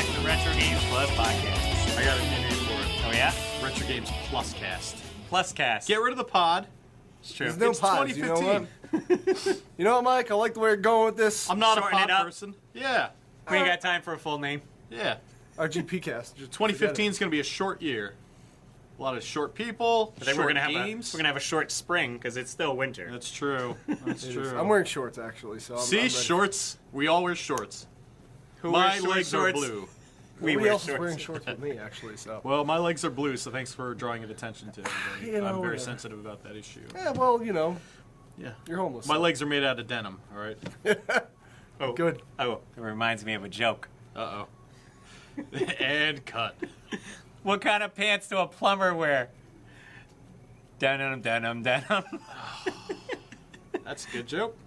back to Retro Games Plus Podcast. I got a new name for it. Oh, yeah? Retro Games Plus Cast. Plus Cast. Get rid of the pod. It's true. There's no It's pods, 2015. You know what, Mike? I like the way you're going with this. I'm not Shorten a it pod up. person. Yeah. We ain't got time for a full name. Yeah. RGP cast. 2015 is going to be a short year. A lot of short people, I think short we're gonna have games. we're gonna have a short spring because it's still winter. That's true. That's It is. true. I'm wearing shorts, actually. So I'm ready. Shorts. We all wear shorts. Who My wears short legs are shorts? blue. We Nobody wear else is shorts. wearing shorts with me, actually. So. Well, my legs are blue, so thanks for drawing it attention to. Everybody. You know, I'm very whatever. sensitive about that issue. Yeah, well, you know, Yeah. you're homeless. My legs are made out of denim, all right? Oh, Good. Oh, it reminds me of a joke. Uh-oh. And cut. What kind of pants do a plumber wear? Denim, denim, denim. That's a good joke.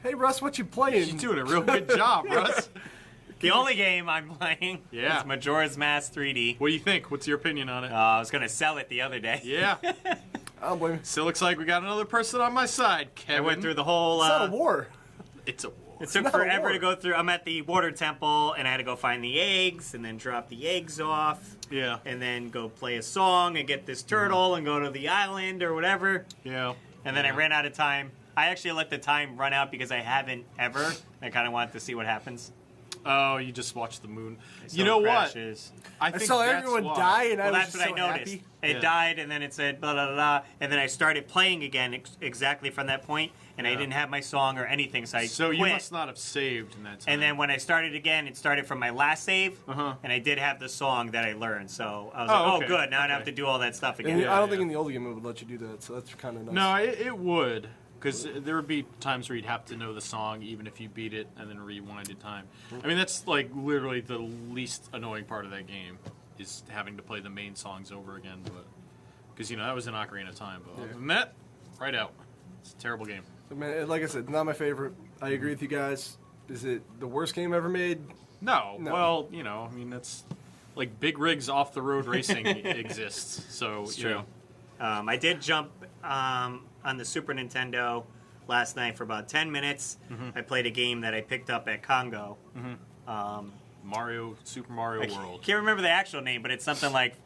Hey, Russ, what you playing? You're doing a real good job, Russ. The only game I'm playing Yeah. is Majora's Mask 3D. What do you think? What's your opinion on it? I was gonna sell it the other day. Yeah. I don't blame you. Still looks like we got another person on my side, I Kevin. went through the whole. It's not a war. It's a war. It took not a forever war. to go through. I'm at the water temple, and I had to go find the eggs, and then drop the eggs off, Yeah. and then go play a song, and get this turtle, and go to the island or whatever. Yeah. And then I ran out of time. I actually let the time run out because I haven't ever. I kind of wanted to see what happens. Oh, you just watched the moon. So You know it what? crashes. I saw that's everyone why. die, and Well, I was that's just what so I noticed. happy. It Yeah. died, and then it said blah, blah, blah, blah, and then I started playing again exactly from that point, and I Yeah. didn't have my song or anything, so I So quit. you must not have saved in that time. And then when I started again, it started from my last save, Uh-huh. and I did have the song that I learned. So I was Oh, like, okay. oh, good, now I don't have Okay. to do all that stuff And again. Yeah, I don't yeah. think in the old game it would let you do that, so that's kind of nice. No, it would. Because there would be times where you'd have to know the song even if you beat it and then rewinded time. I mean, that's like literally the least annoying part of that game is having to play the main songs over again. But because, that was an Ocarina of Time. But other than that, right out. It's a terrible game. I mean, like I said, not my favorite. I agree with you guys. Is it the worst game ever made? No. No. Well, I mean, that's like big rigs off the road racing exists. So, It's true. I did jump on the Super Nintendo last night for about 10 minutes. Mm-hmm. I played a game that I picked up at Congo. Super Mario I World. can't remember the actual name, but it's something like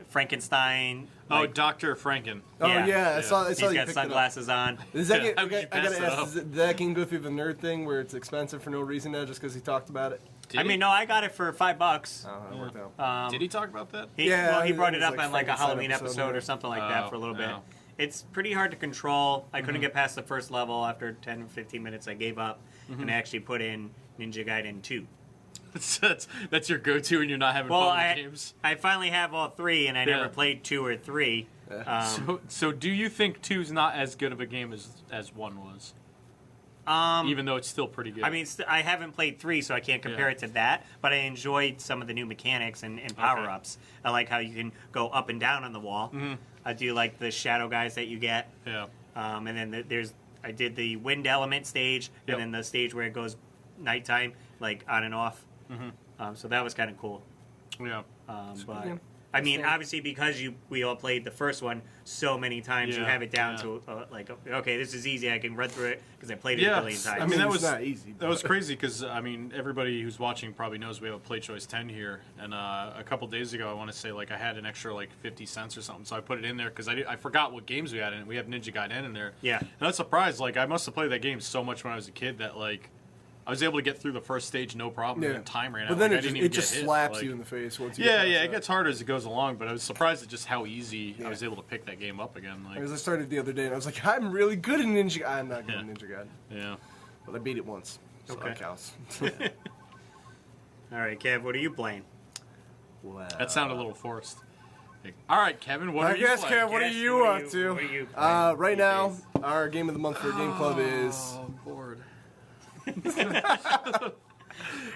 Frankenstein. Oh, like, Dr. Franken. Oh Yeah. yeah, I saw he's you got picked it up. sunglasses on. Is that game, How did you I pass gotta that ask, up? did that game go through the nerd thing where it's expensive for no reason now just because he talked about it? Did I he? mean, no, I got it for $5. Oh, that worked out. Did he talk about that? He, Yeah, well, he it brought it was up like on like a Frankenstein Halloween episode, episode yeah. or something like that for a little bit. Oh. It's pretty hard to control. I couldn't get past the first level. After 10 or 15 minutes, I gave up and I actually put in Ninja Gaiden 2. That's your go-to when you're not having Well, fun with games. I finally have all 3, and I Yeah. never played 2 or 3. So do you think 2's not as good of a game as 1 was? Even though it's still pretty good. I mean, I haven't played 3, so I can't compare Yeah. it to that, but I enjoyed some of the new mechanics and power-ups. I like how you can go up and down on the wall. I do like the shadow guys that you get. yeah. And then I did the wind element stage, Yep. and then the stage where it goes nighttime, like on and off. So that was kind of cool. Yeah. But game. I mean, obviously, because we all played the first one so many times, you Yeah, have it down yeah. to like, okay, this is easy. I can run through it because I played it Yeah, a billion times. I mean, that it's was not easy. That was crazy because everybody who's watching probably knows we have a Play Choice 10 here, and a couple days ago, I want to say I had an extra 50 cents or something, so I put it in there because I forgot what games we had in it. We have Ninja Gaiden in there. Yeah. And I was surprised. I must have played that game so much when I was a kid that I was able to get through the first stage no problem, and then time ran out. But then I it didn't just, even it just get hit. slaps you in the face once you Yeah, get yeah, past it that. gets harder as it goes along, but I was surprised at just how easy I Yeah. was able to pick that game up again. Because I started the other day and I was like, I'm really good in Ninja. I'm not good in Yeah. Ninja Gaiden, Yeah. but I beat it once. So Okay. that counts. All right, Kev, what are you playing? Wow. That sounded a little forced. All right, Kevin, what I are you guess, playing? Kev, what are Yes, you what are up you- to? what are you playing Right these now, days? our game of the month for Game Club is Oh, I'm bored.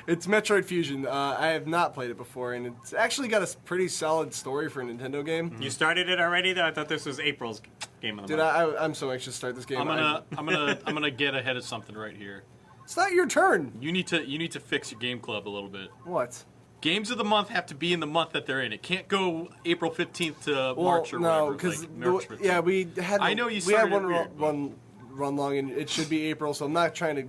it's Metroid Fusion. I have not played it before, and it's actually got a pretty solid story for a Nintendo game. You started it already, though? I thought this was April's game of the Dude, month. I'm so anxious to start this game. I'm gonna get ahead of something right here. It's not your turn. You need to fix your game club a little bit. What? Games of the month have to be in the month that they're in. It can't go April 15th to March or no, whatever. because March 15th. yeah, we had. I know you we had started it one weird, but- run long, and it should be April. So I'm not trying to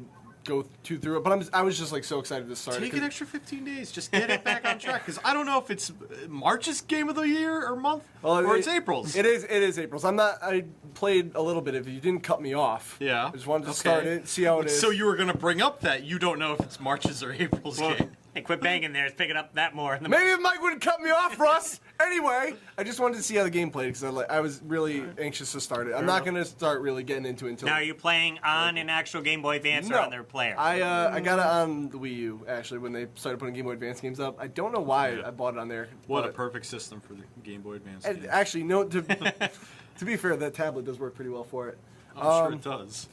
go through it. But I was just like so excited to start. Take an extra 15 days. Just get it back on track. Because I don't know if it's March's game of the year or month, or it's April's. It is April's. I played a little bit of it. You didn't cut me off. Yeah. I just wanted to start it, see how it is. So you were going to bring up that you don't know if it's March's or April's game. And quit banging there. It's picking up that more. Maybe if Mike wouldn't cut me off, Russ. Anyway, I just wanted to see how the game played because I was really anxious to start it. I'm not going to start really getting into it until. Now, are you playing on an actual Game Boy Advance or on their player? I got it on the Wii U actually when they started putting Game Boy Advance games up. I don't know why I bought it on there. What a perfect system for the Game Boy Advance. Actually, no. To be fair, that tablet does work pretty well for it. I'm sure it does.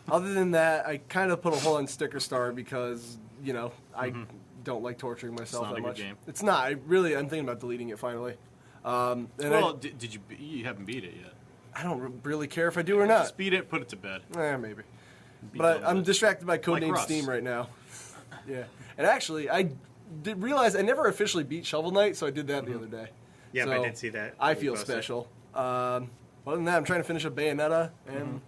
Other than that, I kind of put a hole in Sticker Star because I don't like torturing myself not that a good much. game. It's not. I'm thinking about deleting it finally. Did you? You haven't beat it yet. I don't really care if I do or not. Just beat it, put it to bed. Maybe. But I'm distracted by Codename Russ. Steam right now. Yeah. And actually, I did realize I never officially beat Shovel Knight, so I did that the other day. Yeah, So I did see that. I feel special. Other than that, I'm trying to finish up Bayonetta and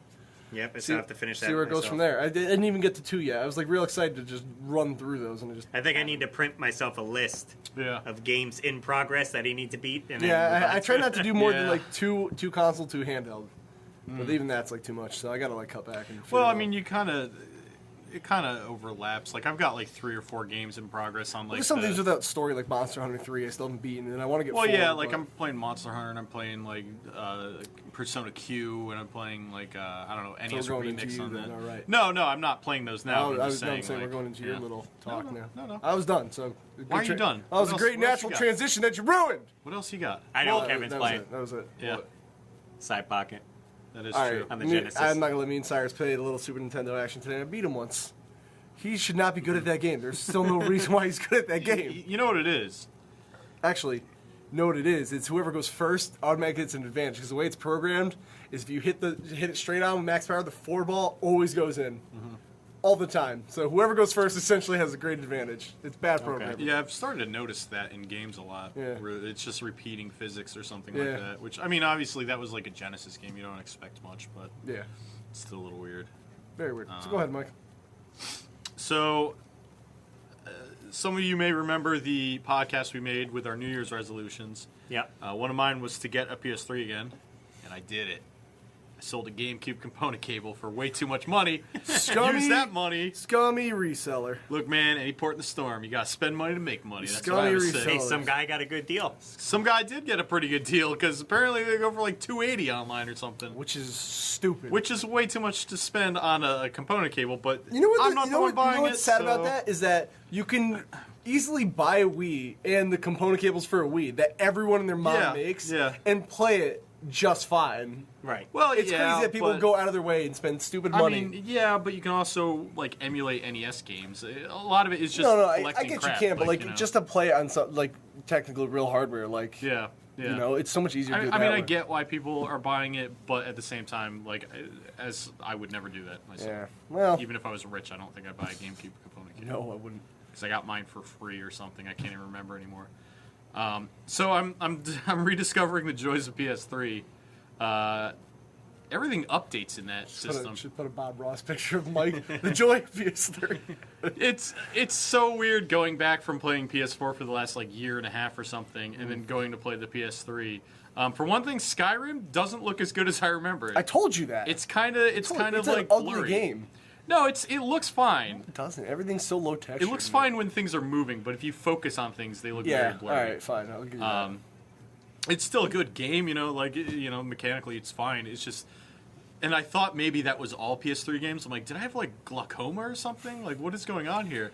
Yep, I still have to finish that. see where it goes myself. from there. I didn't even get to 2 yet. I was like real excited to just run through those and I think I need to print myself a list of games in progress that I need to beat. And I try not to do more than Yeah. like two console, 2 handheld. But even that's like too much, so I gotta like cut back. And Well, I figure it mean, it kind of overlaps. Like I've got like 3 or 4 games in progress on out. like. There's some things without story, like Monster Hunter 3. I still haven't beaten, and I want to get. Well, 4, yeah, like but- I'm playing Monster Hunter and I'm playing like Persona Q and I'm playing like I don't know NES we're going into remix you on then, that. all right. No, I'm not playing those now. I but I'm was just done saying, saying we're like, going into your yeah. little talk now. No. I was done. So Why are you done? That was What a great else you natural got? transition that you ruined. What else you got? I know Well, Kevin's that was playing. it. That was it. Yeah, Side Pocket. that is All true. right, On the me- Genesis. I'm not gonna let me and Cyrus play a little Super Nintendo action today. I beat him once. He should not be good at that game. There's still no reason why he's good at that game. You know what it is? Actually, know what it is? It's whoever goes first automatically gets an advantage because the way it's programmed is if you hit it straight on with max power, the 4 ball always goes in. All the time. So whoever goes first essentially has a great advantage. It's bad programming. Yeah, I've started to notice that in games a lot. Yeah. Where it's just repeating physics or something Yeah. like that. Which, I mean, obviously that was like a Genesis game. You don't expect much, but Yeah. it's still a little weird. Very weird. So go ahead, Mike. So, some of you may remember the podcast we made with our New Year's resolutions. Yep. One of mine was to get a PS3 again, and I did it. I sold a GameCube component cable for way too much money. Scummy- Use that money. Scummy reseller. Look, man, any port in the storm, you got to spend money to make money. That's what I Scummy was reseller. saying. Hey, some guy got a good deal. Some guy did get a pretty good deal because apparently they go for like $280 online or something, Which is stupid. which is way too much to spend on a component cable. But You know what? I'm not you the know one what, buying you know what's it. sad so- about that is that you can easily buy a Wii and the component cables for a Wii that everyone and their mom Yeah, makes yeah. and play it just fine. Right. Well, It's yeah, crazy that people but- go out of their way and spend stupid I money. mean, yeah, but you can also like emulate NES games. A lot of it is just no, I collecting get crap, you can, but like you know. just to play it on some like technical real hardware, like yeah. you know, it's so much easier to do it I mean, that I way. get why people are buying it, but at the same time, like, as I would never do that myself. Yeah. Well, Even if I was rich, I don't think I'd buy a GameCube component kit. no, I wouldn't. Because I got mine for free or something. I can't even remember anymore. So I'm rediscovering the joys of PS3. Everything updates in that system. Should put a Bob Ross picture of Mike. The joy of PS3. It's so weird going back from playing PS4 for the last like year and a half or something, and then going to play the PS3. For one thing, Skyrim doesn't look as good as I remember it. I told you that. It's kind of it's like an ugly blurry. game. No, it looks fine. It doesn't. Everything's so low texture. It looks fine when things are moving, but if you focus on things, they look Yeah. very All blurry. right. Fine. I'll give you that. It's still a good game, mechanically it's fine. It's just, and I thought maybe that was all PS3 games. I'm like, did I have like glaucoma or something? Like, what is going on here?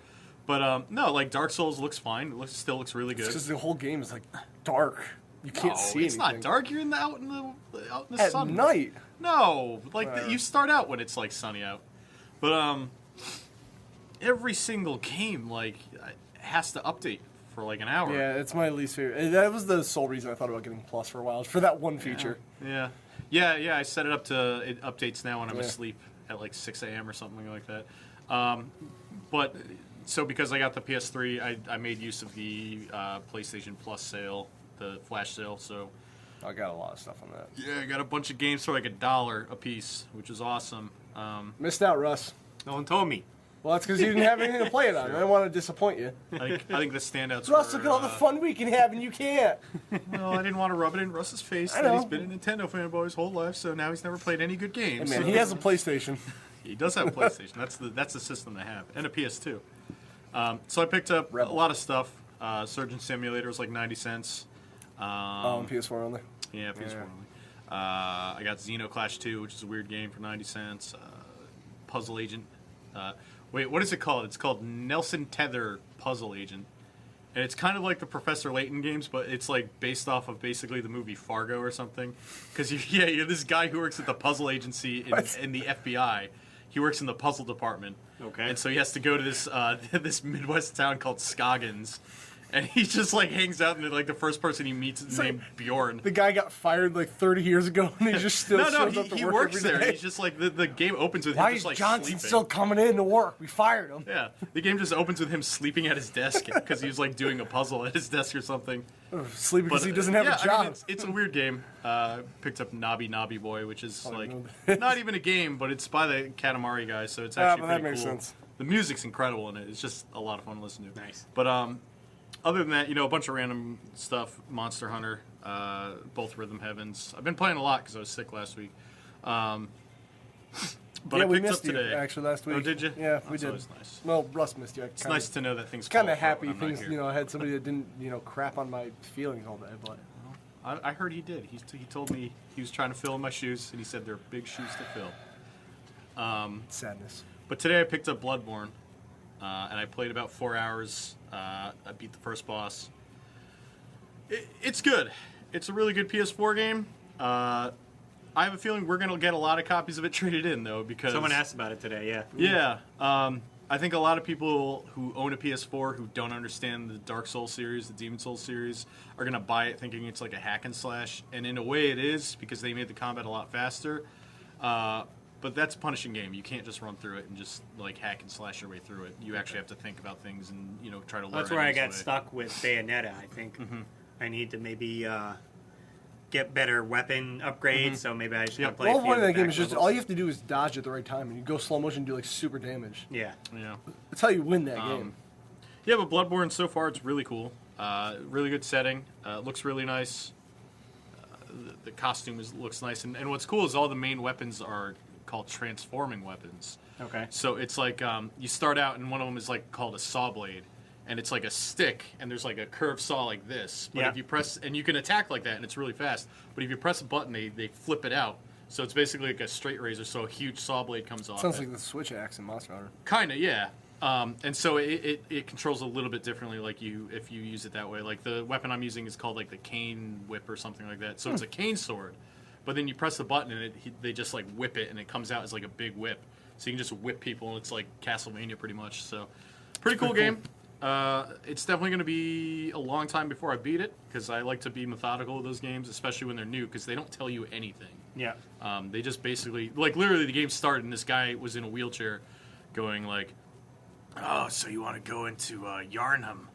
But no, like Dark Souls looks fine. It still looks really good. Because the whole game is like dark. You can't see it's anything. not dark. You're out in the At sun night. No, like Whatever. you start out when it's like sunny out, but every single game like has to update for like an hour. Yeah, it's my least favorite. That was the sole reason I thought about getting Plus for a while, for that one feature. Yeah. I set it up to it updates now when I'm asleep at like 6 a.m. or something like that. But so because I got the PS3, I made use of the PlayStation Plus sale, the flash sale. So I got a lot of stuff on that. yeah, I got a bunch of games for like $1 a piece, which is awesome. Missed out, Russ. No one told me. Well, that's because you didn't have anything to play it on. I didn't want to disappoint you. I think the standouts Russ, were, look at all the fun we can have, and you can't. Well, I didn't want to rub it in Russ's face I that know. he's been a Nintendo fanboy his whole life, so now he's never played any good games. Hey, man, so. he has a PlayStation. He does have a PlayStation. That's the system they have, and a PS2. So I picked up a lot of stuff. Surgeon Simulator was like 90 cents. On PS4 only. Yeah, PS4 only. I got Xenoclash 2, which is a weird game for 90 cents. Puzzle Agent. Wait, what is it called? It's called Nelson Tether Puzzle Agent. And it's kind of like the Professor Layton games, but it's like based off of basically the movie Fargo or something. Because you're this guy who works at the puzzle agency in the FBI. He works in the puzzle department. Okay. And so he has to go to this this Midwest town called Scoggins. And he just like hangs out, and like the first person he meets is named Bjorn. The guy got fired like 30 years ago, and he just still shows up to he work works every there. day. He's just like the game opens with Why him is just like Johnson sleeping. still coming in to work? We fired him. Yeah, the game just opens with him sleeping at his desk because he was like doing a puzzle at his desk or something. Sleeping because he doesn't have a job. I mean, it's a weird game. Picked up Nobby Boy, which is like not even a game, but it's by the Katamari guys, so it's actually but pretty that makes cool. sense. The music's incredible in it. It's just a lot of fun to listen to. Nice. But other than that, a bunch of random stuff. Monster Hunter, both Rhythm Heavens. I've been playing a lot because I was sick last week. But Yeah, I we picked up missed you today. actually last week. Oh, did you? Yeah, we That's did. always nice. Well, Russ missed you. It's nice to know that things. Kind fall of apart happy when I'm not things. here. I had somebody that didn't, crap on my feelings all day. But I heard he did. He told me he was trying to fill in my shoes, and he said they're big shoes to fill. sadness. But today I picked up Bloodborne, and I played about 4 hours. I beat the first boss. It's good. It's a really good PS4 game. I have a feeling we're going to get a lot of copies of it traded in, though, because... Someone asked about it today, yeah. Yeah. I think a lot of people who own a PS4 who don't understand the Dark Souls series, the Demon Souls series, are going to buy it thinking it's like a hack and slash. And in a way it is, because they made the combat a lot faster. But that's a punishing game. You can't just run through it and just like hack and slash your way through it. You actually have to think about things and try to learn. That's where I got enemies away. stuck with Bayonetta, I think. I need to maybe get better weapon upgrades, so maybe I should play The a whole few point of that back game is just levels. all you have to do is dodge at the right time, and you go slow motion and do like super damage. Yeah. Yeah. That's how you win that game. Yeah, but Bloodborne so far it's really cool. Really good setting. Looks really nice. The costume looks nice, and what's cool is all the main weapons are called transforming weapons. Okay. So it's like you start out and one of them is like called a saw blade, and it's like a stick, and there's like a curved saw like this. But Yeah. if you press, and you can attack like that, and it's really fast. But if you press a button, they flip it out. So it's basically like a straight razor. So a huge saw blade comes off. Sounds it. like the Switch axe in Monster Hunter. Kinda, yeah. And so it controls a little bit differently, like if you use it that way. Like the weapon I'm using is called like the cane whip or something like that. So it's a cane sword, but then you press the button and they just like whip it and it comes out as like a big whip. So you can just whip people and it's like Castlevania pretty much. So pretty cool game. It's definitely going to be a long time before I beat it because I like to be methodical with those games, especially when they're new because they don't tell you anything. Yeah. They just basically, like literally the game started and this guy was in a wheelchair going like, "Oh, so you want to go into Yarnham?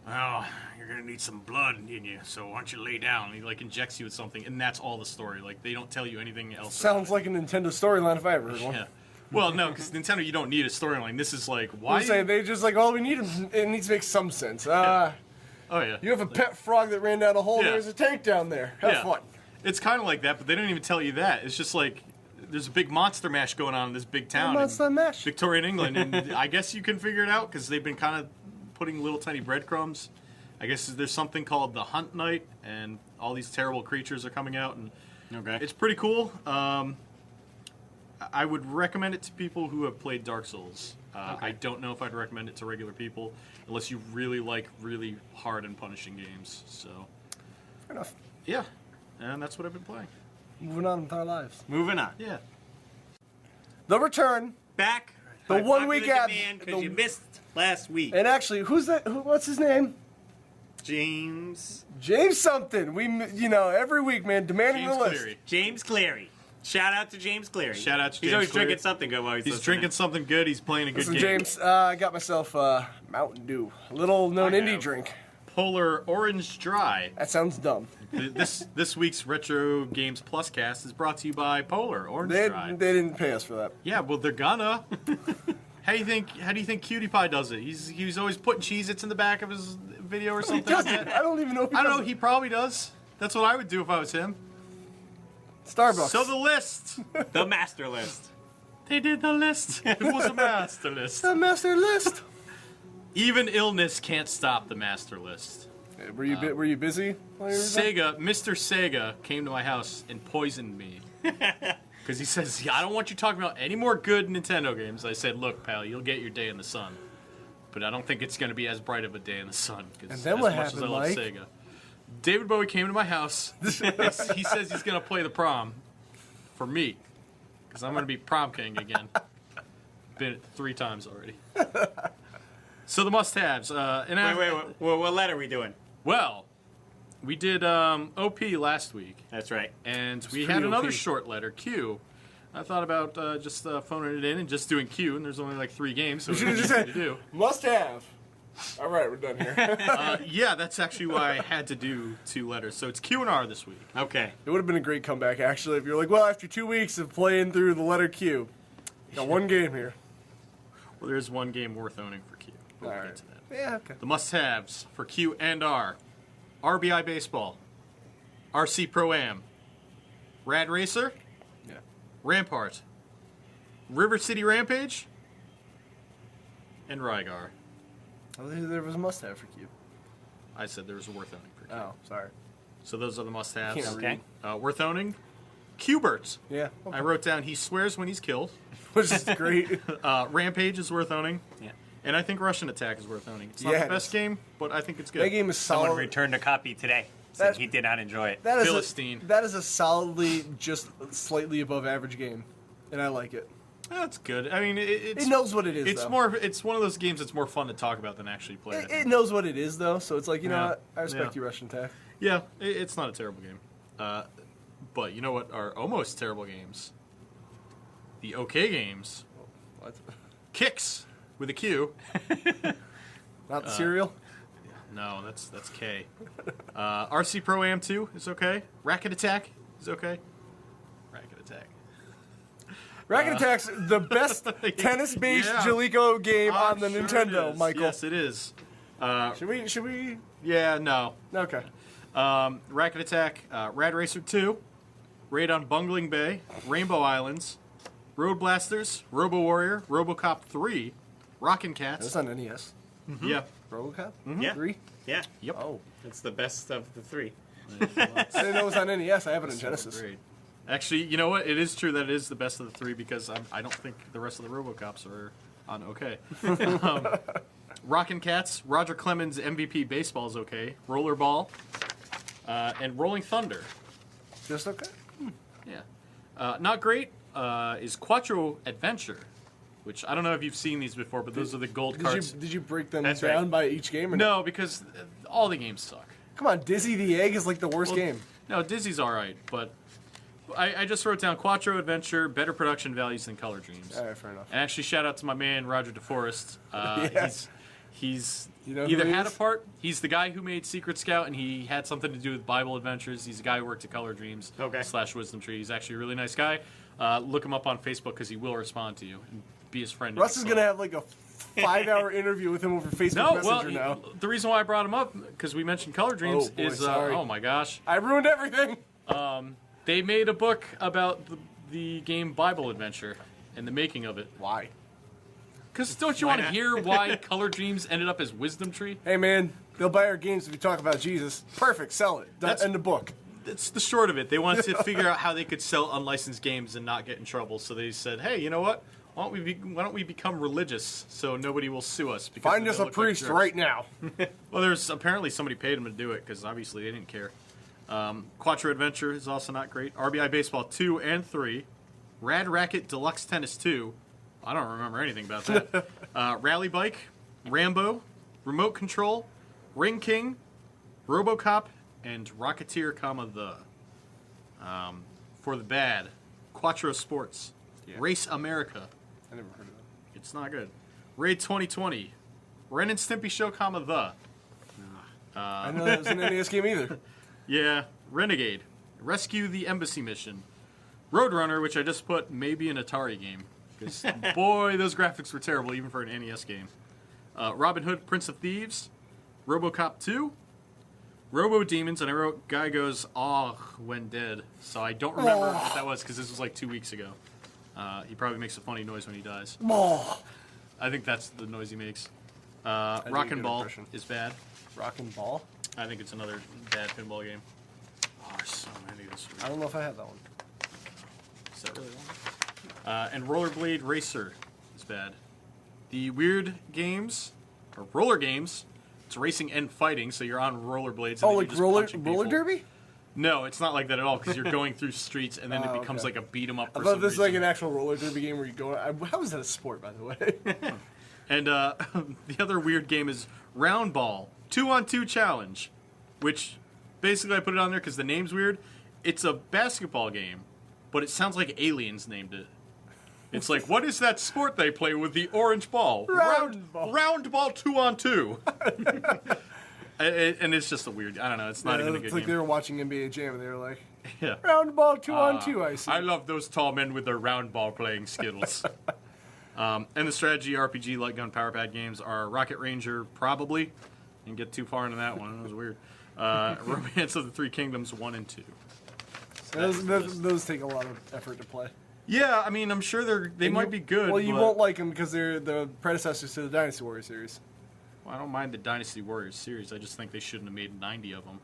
Well, you're going to need some blood in you, so why don't you lay down?" And he like injects you with something, and that's all the story. Like they don't tell you anything else. Sounds like a Nintendo storyline if I ever heard one. Yeah. Well, no, because Nintendo, you don't need a storyline. This is like, why? I'm saying they just like, all we need is, it needs to make some sense. Oh, yeah. You have a pet frog that ran down a hole. Yeah. There's a tank down there. Have Yeah. fun. It's kind of like that, but they don't even tell you that. It's just like, there's a big monster mash going on in this big town. Monster in mash. Victorian England, and I guess you can figure it out because they've been kind of putting little tiny breadcrumbs. I guess there's something called the Hunt Night, and all these terrible creatures are coming out, and Okay. it's pretty cool. I would recommend it to people who have played Dark Souls. I don't know if I'd recommend it to regular people unless you really like really hard and punishing games. So, Fair enough. yeah, and that's what I've been playing. Moving on with our lives. Moving on. Yeah. The Return. Back. The by 1 week popular ad- demand, 'cause the- you missed last week. And actually, who's that? What's his name? James Something. We, every week, man, demanding James the list. Cleary. James Cleary. Shout out to James Cleary. Shout out to He's James always Cleary. drinking something good while he's He's listening. drinking something good. He's playing a good Listen, game. James, I got myself Mountain Dew, a little known I indie have. drink. Polar Orange Dry. That sounds dumb. This week's Retro Games Plus cast is brought to you by Polar Orange They Dry. didn't pay us for that. Yeah, well, they're gonna. How do you think Cutie Pie does it? He's always putting Cheez-Its in the back of his video or something. I don't even know if he I don't does know. it. He probably does. That's what I would do if I was him. Starbucks. So the list. The master list. They did the list. It was a master list. The master list. Even illness can't stop the master list. Were you busy? while you were there? Mr. Sega came to my house and poisoned me. Because he says, I don't want you talking about any more good Nintendo games. I said, look, pal, you'll get your day in the sun. But I don't think it's going to be as bright of a day in the sun. And then what happened, as I love Mike? Sega. David Bowie came to my house. He says he's going to play the prom for me. Because I'm going to be prom king again. Been it 3 times already. So the must-haves. Wait. What letter are we doing? Well, we did OP last week. That's right. And we pretty had another OP. short letter, Q. I thought about just phoning it in and just doing Q, and there's only like 3 games, so You it's should've easy just to said, do. must have. All right, we're done here. Yeah, that's actually why I had to do 2 letters. So it's Q and R this week. Okay. It would have been a great comeback, actually, if you're like, well, after 2 weeks of playing through the letter Q, got 1 game here. Well, there's 1 game worth owning for Q. But we'll All get right. to that. Yeah, okay. The must-haves for Q and R. RBI Baseball. RC Pro-Am. Rad Racer. Yeah. Rampart. River City Rampage. And Rygar. I think there was a must have for Q. I said there was a worth owning for Q. Oh, sorry. So those are the must-haves. Can't Okay. Worth owning. Qbert. Yeah. Okay. I wrote down he swears when he's killed. Which is great. Rampage is worth owning. Yeah. And I think Russian Attack is worth owning. It's not Yeah, the it best is. game, but I think it's good. That game is Someone solid. returned a copy today. Said That- he did not enjoy it. That is Philistine. that is a solidly just slightly above average game, and I like it. That's good. I mean, it's, It knows what it is. it's though. more. It's one of those games that's more fun to talk about than actually play. It knows what it is, though. So it's like, you know Yeah. what? I respect Yeah. you, Russian Attack. Yeah, it's not a terrible game. But you know what are almost terrible games? The OK games. What? Kicks with a Q. Not the cereal. No, that's K. RC Pro Am 2 is okay. Racket Attack is okay. Racket Attack. Racket Attack's the best tennis-based Yeah. Jaleco game on the I'm sure Nintendo, it is. Michael. Yes, it is. Should we? Yeah, no. Okay. Racket Attack, Rad Racer 2, Raid on Bungling Bay, Rainbow Islands, Road Blasters, Robo Warrior, RoboCop 3, Rockin' Cats. That's on NES. Yeah. RoboCop? Yeah. 3? Yeah. Yep. Oh. It's the best of the 3. I didn't know it was on NES. I have it in Genesis. Great. Actually, you know what? It is true that it is the best of the 3 because I don't think the rest of the RoboCops are on OK. Rockin' Cats, Roger Clemens MVP Baseball is OK, Rollerball, and Rolling Thunder. Just okay? Yeah. Not great is Quattro Adventure, which I don't know if you've seen these before, but those are the gold cards. Did you break them That's down right. by each game? Or No, because all the games suck. Come on, Dizzy the Egg is like the worst Well, game. No, Dizzy's all right, but I just wrote down Quattro Adventure, better production values than Color Dreams. All right, fair enough. And actually, shout out to my man Roger DeForest. Yes. He's You know who either he had a is? part. He's the guy who made Secret Scout, and he had something to do with Bible Adventures. He's the guy who worked at Color Dreams Okay. / Wisdom Tree. He's actually a really nice guy. Look him up on Facebook because he will respond to you and be his friend. Russ is going to have like a 5-hour interview with him over Facebook No, Messenger well, now. the reason why I brought him up because we mentioned Color Dreams Oh, boy, is sorry. oh my gosh, I ruined everything. they made a book about the game Bible Adventure and the making of it. Why? Because don't you Why want to not? hear why Color Dreams ended up as Wisdom Tree? Hey, man, they'll buy our games if we talk about Jesus. Perfect, sell it. That's- End the book. That's the short of it. They wanted to figure out how they could sell unlicensed games and not get in trouble. So they said, "Hey, you know what? Why don't we become religious so nobody will sue us?" Because Find then us they'll a look like priest jerks." right now. Well, there's apparently somebody paid them to do it because obviously they didn't care. Quattro Adventure is also not great. RBI Baseball 2 and 3, Rad Racket Deluxe Tennis 2. I don't remember anything about that. Rally Bike, Rambo, Remote Control, Ring King, RoboCop, and Rocketeer, the. For the bad, Quattro Sports, Race America. I never heard of that. It's not good. Raid 2020, Ren and Stimpy Show, the. I know that was an NES game either. Yeah, Renegade, Rescue the Embassy Mission, Roadrunner, which I just put maybe an Atari game. 'Cause, boy, those graphics were terrible, even for an NES game. Robin Hood, Prince of Thieves, RoboCop 2, Robo Demons, and I wrote Guy Goes "Aw" when dead. So I don't remember what that was because this was like 2 weeks ago. He probably makes a funny noise when he dies. I think that's the noise he makes. Rock and Ball is bad. Rock and Ball? I think it's another bad pinball game. Oh, there's so many of this. I don't know if I have that one. Is that really one? And Rollerblade Racer is bad. The weird games, or roller games, it's racing and fighting, so you're on rollerblades. And Like roller derby? No, it's not like that at all, because you're going through streets, and then it becomes like a beat-em-up for I thought some this was like reason. an actual roller derby game where you go... How is that a sport, by the way? And the other weird game is Round Ball 2-on-2 Challenge, which basically I put it on there because the name's weird. It's a basketball game, but it sounds like Aliens named it. It's like, what is that sport they play with the orange ball? Round ball. Round ball 2-on-2. And it's just a weird. I don't know. It's not even a good It's like game. they were watching NBA Jam and they were like, Yeah. round ball 2-on-2, I see. I love those tall men with their round ball playing Skittles. And the strategy RPG light gun power pad games are Rocket Ranger, probably. Didn't get too far into that one. It was weird. Romance of the Three Kingdoms 1 and 2. So those take a lot of effort to play. yeah, I mean, I'm sure they might be good. Well, you but- won't like them because they're the predecessors to the Dynasty Warriors series. Well, I don't mind the Dynasty Warriors series. I just think they shouldn't have made 90 of them.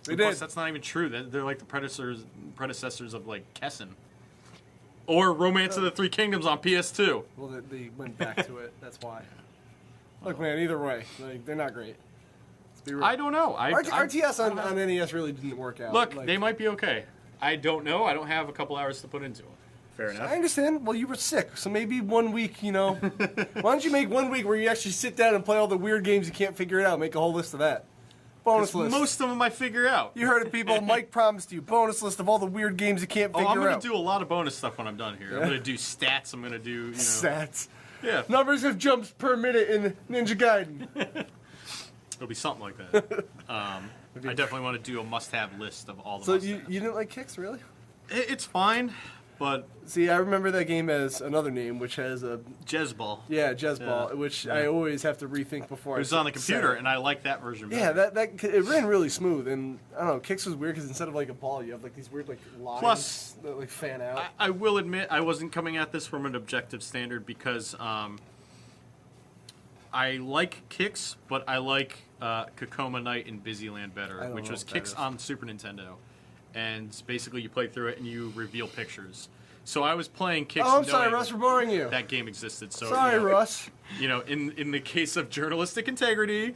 They Plus, did. that's not even true. They're like the predecessors of like Kessen. Or Romance of the Three Kingdoms on PS2. Well, they went back to it. That's why. Look, man, either way, they're not great. Let's be real. I don't know. RTS on NES really didn't work out. Look, Like, they might be okay. I don't know. I don't have a couple hours to put into them. Fair enough. I understand. Well, you were sick, so maybe 1 week, why don't you make 1 week where you actually sit down and play all the weird games you can't figure it out? Make a whole list of that. Bonus list. Most of them I figure out. You heard it, people. Mike promised you. Bonus list of all the weird games you can't figure I'm going out. to do a lot of bonus stuff when I'm done here. I'm going to do stats. I'm going to do, Stats. Yeah. Numbers of jumps per minute in Ninja Gaiden. It'll be something like that. I definitely want to do a must-have list of all the So must-haves. you didn't like Kicks, really? It's fine, but See, I remember that game as another name, which has a Jezball. Jezball, Yeah. which I always have to rethink before. It was on the computer, and I like that version better. Yeah, that it ran really smooth, and I don't know. Kicks was weird because instead of like a ball, you have like these weird like lines Plus, that like fan out. I will admit I wasn't coming at this from an objective standard because I like Kicks, but I like Kokoma Night and Busyland I better, don't which know was what that Kicks is. on Super Nintendo. And basically you play through it and you reveal pictures. So I was playing Kicks Oh, I'm sorry, knowing Russ, for boring you. that game existed. So Sorry, Russ. In the case of journalistic integrity,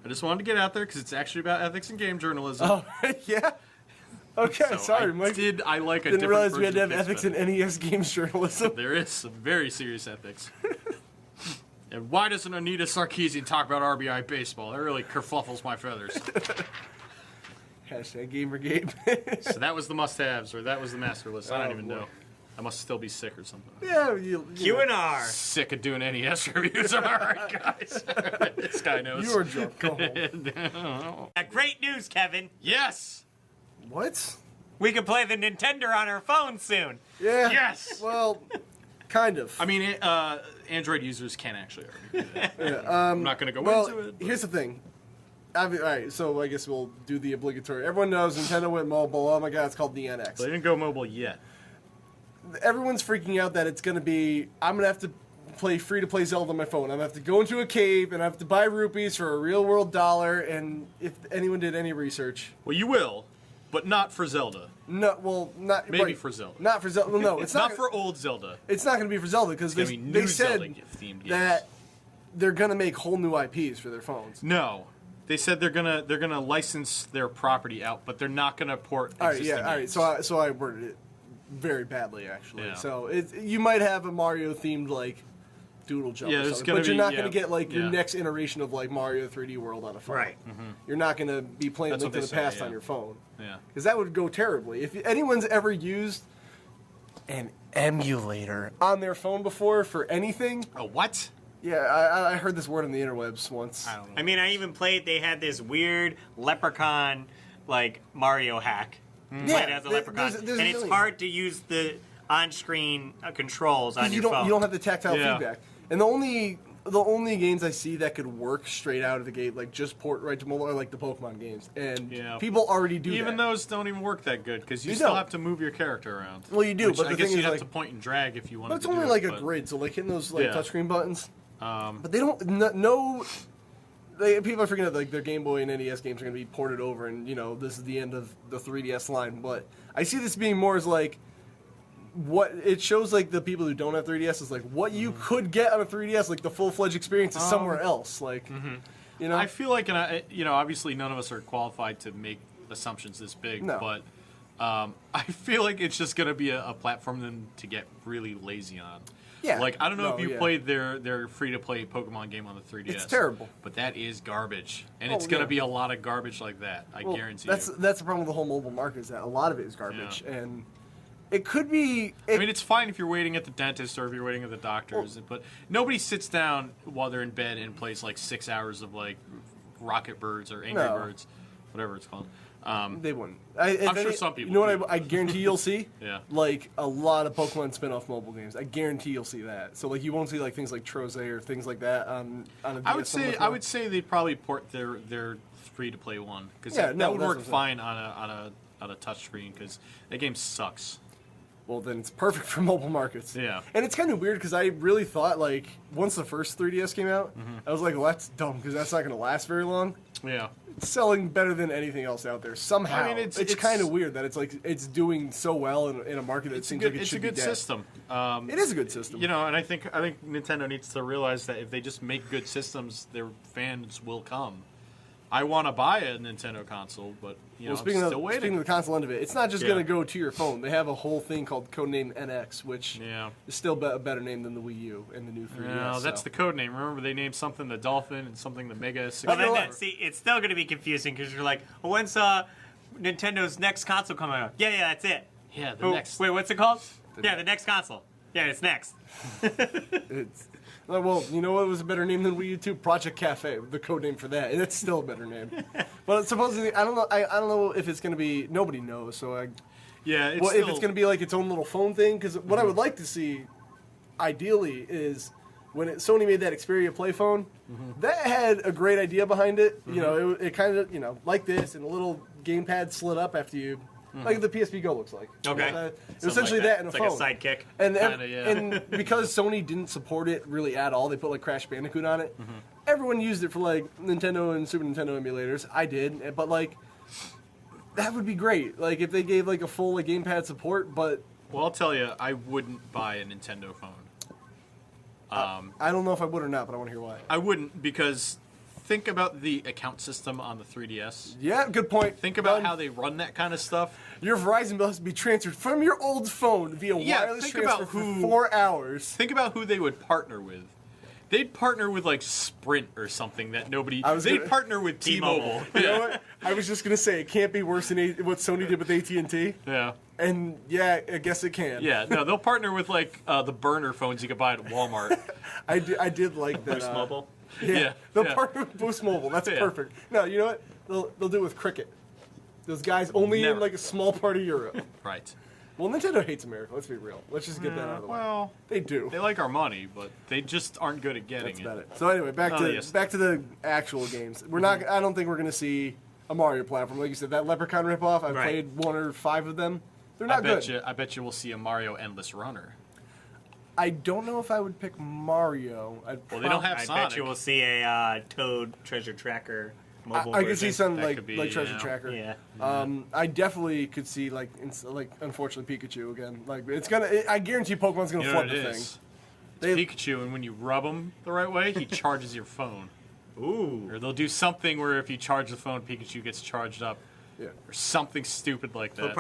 I just wanted to get out there because it's actually about ethics and game journalism. Oh, yeah. Okay, So sorry, Mike. I like a Didn't different realize we had to version have of Kicks ethics better. in NES games journalism. There is some very serious ethics. And why doesn't Anita Sarkeesian talk about RBI baseball? That really kerfuffles my feathers. Hashtag Gamergate. So that was the must-haves, or that was the master list. I don't Oh, even boy. know. I must still be sick or something. Yeah, you Q&R. Sick of doing NES reviews. All right, guys. This guy knows. You are drunk. Go home. Great news, Kevin. Yes. What? We can play the Nintendo on our phone soon. Yeah. Yes. Well, kind of. I mean, Android users can actually already do that. Yeah, I'm not going to go well, into it. But here's the thing. All right, so I guess we'll do the obligatory. Everyone knows Nintendo went mobile. Oh my god, it's called the NX. they didn't go mobile yet. Everyone's freaking out that it's going to be, I'm going to have to play free-to-play Zelda on my phone. I'm going to have to go into a cave and I have to buy rupees for a real-world dollar, and if anyone did any research... Well, you will, but not for Zelda. No, well, not... Maybe right, for Zelda. Not for Zelda. Well, no, it's Not not... for old Zelda. It's not going to be for Zelda, because It's gonna be they new said Zelda-themed games. that they're going to make whole new IPs for their phones. No. They said they're gonna license their property out, but they're not gonna port All right, existing yeah, all right. games. So I worded it very badly, actually. Yeah. So you might have a Mario-themed, like, doodle jump Yeah, or there's something, gonna but you're be- not yeah, going to get, like, your yeah. next iteration of, like, Mario 3D World on a phone. Right. You're not going to be playing That's Link to what the they say, Past yeah. on your phone. Yeah. Because that would go terribly. If anyone's ever used an emulator on their phone before for anything, Oh, what? yeah, I heard this word on the interwebs once. I don't know. I mean, I even played, they had this weird leprechaun, like, Mario hack. Played as a leprechaun. there's a and it's million. hard to use the on-screen controls on you your phone. don't have the tactile Yeah. feedback. And the only games I see that could work straight out of the gate, like just port right to mobile, are like the Pokemon games, and people already do Even that. those don't even work that good because you They still don't. have to move your character around. Well, you do, Which but I the guess thing you'd is, have like, to point and drag if you wanted but it's to do only it, like a but- grid, so like hitting those like Yeah. touchscreen buttons. But they don't. No, people are forgetting that like their Game Boy and NES games are going to be ported over, and this is the end of the 3DS line. But I see this being more as like what it shows like the people who don't have 3DS is like what you could get on a 3DS, like the full-fledged experience is somewhere else. Like, I feel like, obviously none of us are qualified to make assumptions this big, No. but I feel like it's just going to be a platform then to get really lazy on. Yeah. Like, I don't know No, if you yeah. played their free-to-play Pokemon game on the 3DS. It's terrible. But that is garbage. And Oh, it's going to yeah. be a lot of garbage like that. I well, guarantee that's you. the problem with the whole mobile market is that a lot of it is garbage, Yeah. and it could be. I mean, it's fine if you're waiting at the dentist or if you're waiting at the doctor's, but nobody sits down while they're in bed and plays like 6 hours of like Rocket Birds or Angry No. Birds, whatever it's called. They wouldn't. I'm sure some people You know what? do. I guarantee you'll see. Yeah. Like a lot of Pokemon spin-off mobile games. I guarantee you'll see that. So like you won't see like things like Troze or things like that on a DS. I would say they'd probably port their free to play one because Yeah, that no, would that's work what I'm fine on a touch screen because that game sucks. Well, then it's perfect for mobile markets. Yeah. And it's kind of weird because I really thought like once the first 3DS came out, I was like, well, that's dumb because that's not going to last very long. Yeah. It's selling better than anything else out there somehow. I mean, it's kind of weird that it's like it's doing so well in a market that seems like it It's a should be good dead. system. It is a good system. And I think Nintendo needs to realize that if they just make good systems, their fans will come. I want to buy a Nintendo console, but I'm speaking still waiting. of the console end of it, it's not just Yeah. going to go to your phone. They have a whole thing called codename NX, which Yeah. is still a better name than the Wii U and the new 3DS. No, that's so. the code name. Remember, they named something the Dolphin and something the Mega 64. Well, then know what? see, it's still going to be confusing because you're like, well, when's Nintendo's next console coming out? Yeah, that's it. Yeah, the Oh, next. Wait, what's it called? The next console. Yeah, it's next. It's, well, you know what was a better name than Wii U 2? Project Cafe, the code name for that, and it's still a better name. But supposedly, I don't know. I don't know if it's going to be. Nobody knows. So Yeah, if it's going to be like its own little phone thing, because what I would like to see, ideally, is when Sony made that Xperia Play phone, that had a great idea behind it. It kind of like this, and a little gamepad slid up after you. Like the PSP Go looks like. Okay. It's essentially like that in a it's phone. like a sidekick. And Kinda, yeah. and because Sony didn't support it really at all, they put like Crash Bandicoot on it. Everyone used it for like Nintendo and Super Nintendo emulators. I did, but like that would be great. Like if they gave like a full like gamepad support, but Well, I'll tell you, I wouldn't buy a Nintendo phone. I don't know if I would or not. But I want to hear why. I wouldn't because think about the account system on the 3DS. Yeah, good point. Think about how they run that kind of stuff. your Verizon bill has to be transferred from your old phone via wireless think transfer about for who- 4 hours. Think about who they would partner with. They'd partner with like Sprint or something that nobody. They'd partner with T-Mobile. You know what? I was just gonna say it can't be worse than what Sony did with AT&T. Yeah. And yeah, I guess it can. Yeah. No, they'll partner with like the burner phones you could buy at Walmart. I did like that. Boost Mobile. Yeah, they'll yeah. partner with Boost Mobile. That's Yeah. perfect. No, you know what? They'll do it with Cricket. Those guys only Never. in like a small part of Europe. Right. Well, Nintendo hates America. Let's be real. Let's just get that out of the way. Well, They do. they like our money, but they just aren't good at getting That's it. about it. So anyway, back to the actual games. We're not. I don't think we're gonna see a Mario platform. Like you said, that Leprechaun ripoff. I've Right. played 1 or 5 of them. They're not good. I bet you we'll see a Mario Endless Runner. I don't know if I would pick Mario. Well, they don't have I Sonic. bet you will see a Toad Treasure Tracker mobile I could version. see something That like could be, Treasure yeah. Tracker. Yeah. I definitely could see like unfortunately Pikachu again. Like it's gonna. I guarantee Pokemon's gonna You know flood what it the thing. is? They- Pikachu, and when you rub him the right way, he charges your phone. Ooh. Or they'll do something where if you charge the phone, Pikachu gets charged up. Yeah. Or something stupid like They'll that.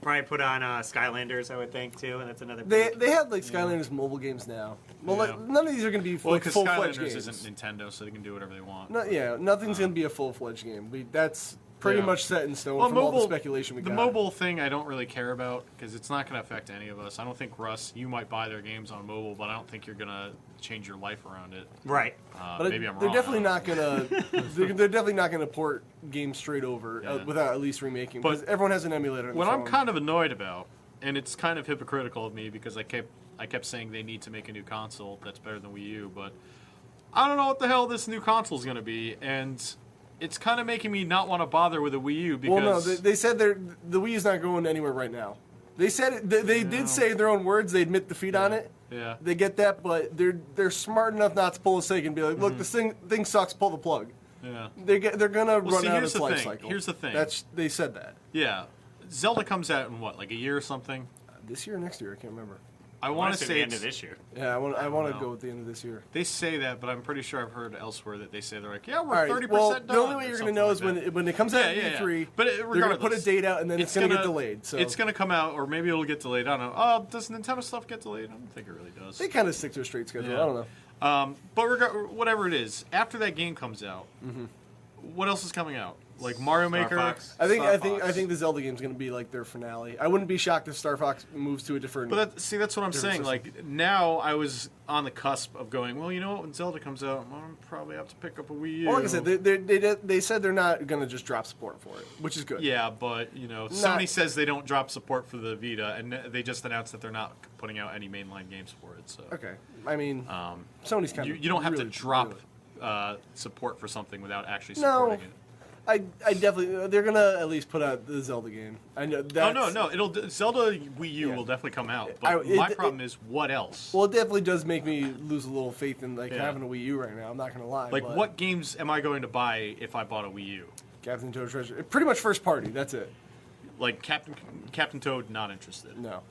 probably put on Skylanders, I would think, too, and that's another. They have like Skylanders mobile games now. Well, Yeah. like, none of these are gonna be Well, like because full-fledged Skylanders games. isn't Nintendo, so they can do whatever they want. Nothing's gonna be a full-fledged game. That's pretty Yeah. much set in stone from all the speculation we got. The mobile thing I don't really care about because it's not going to affect any of us. I don't think, Russ, you might buy their games on mobile, but I don't think you're going to change your life around it. Right. But Maybe I'm they're wrong. definitely not gonna. they're definitely not gonna port games straight over Yeah. without at least remaking. But Because everyone has an emulator. On What their I'm phone. kind of annoyed about, and it's kind of hypocritical of me because I kept saying they need to make a new console that's better than Wii U, but I don't know what the hell this new console is going to be, and it's kind of making me not want to bother with a Wii U because... Well, no, they said the Wii U's not going anywhere right now. They said they did say in their own words they admit defeat on it. Yeah. They get that, but they're smart enough not to pull a stake and be like, look, this thing sucks, pull the plug. Yeah. They're gonna run out of its life thing. cycle. Here's the thing. They said that. Yeah. Zelda comes out in what, like a year or something? This year or next year, I can't remember. I want to say the end of this year. Yeah, I want to go with the end of this year. They say that, but I'm pretty sure I've heard elsewhere that they say they're like, yeah, we're All right, 30% well, done. the only way you're going to know is when it comes out at E3, But they're going to put a regardless, date out, and then it's going to get delayed. So it's going to come out, or maybe it'll get delayed. I don't know. Oh, does Nintendo stuff get delayed? I don't think it really does. they kind of stick to a straight schedule. Yeah. I don't know. But whatever it is, after that game comes out, what else is coming out? Like Mario Maker? Fox. I Star think the Zelda game's going to be like their finale. I wouldn't be shocked if Star Fox moves to a different. But that's what I'm saying. system. Like, now I was on the cusp of going, well, you know what, when Zelda comes out, I'll probably have to pick up a Wii U. Well, like I said, they said they're not going to just drop support for it, which is good. Yeah, but, Sony says they don't drop support for the Vita, and they just announced that they're not putting out any mainline games for it. So Okay. I mean, Sony's kind of... you don't have really, to drop really- support for something without actually supporting it. I definitely... They're going to at least put out the Zelda game. I know that's... No. Zelda Wii U will definitely come out. But my problem is, what else? Well, it definitely does make me lose a little faith in having a Wii U right now. I'm not going to lie. Like, but what games am I going to buy if I bought a Wii U? Captain Toad Treasure. Pretty much first party. That's it. Like, Captain Toad, not interested. No.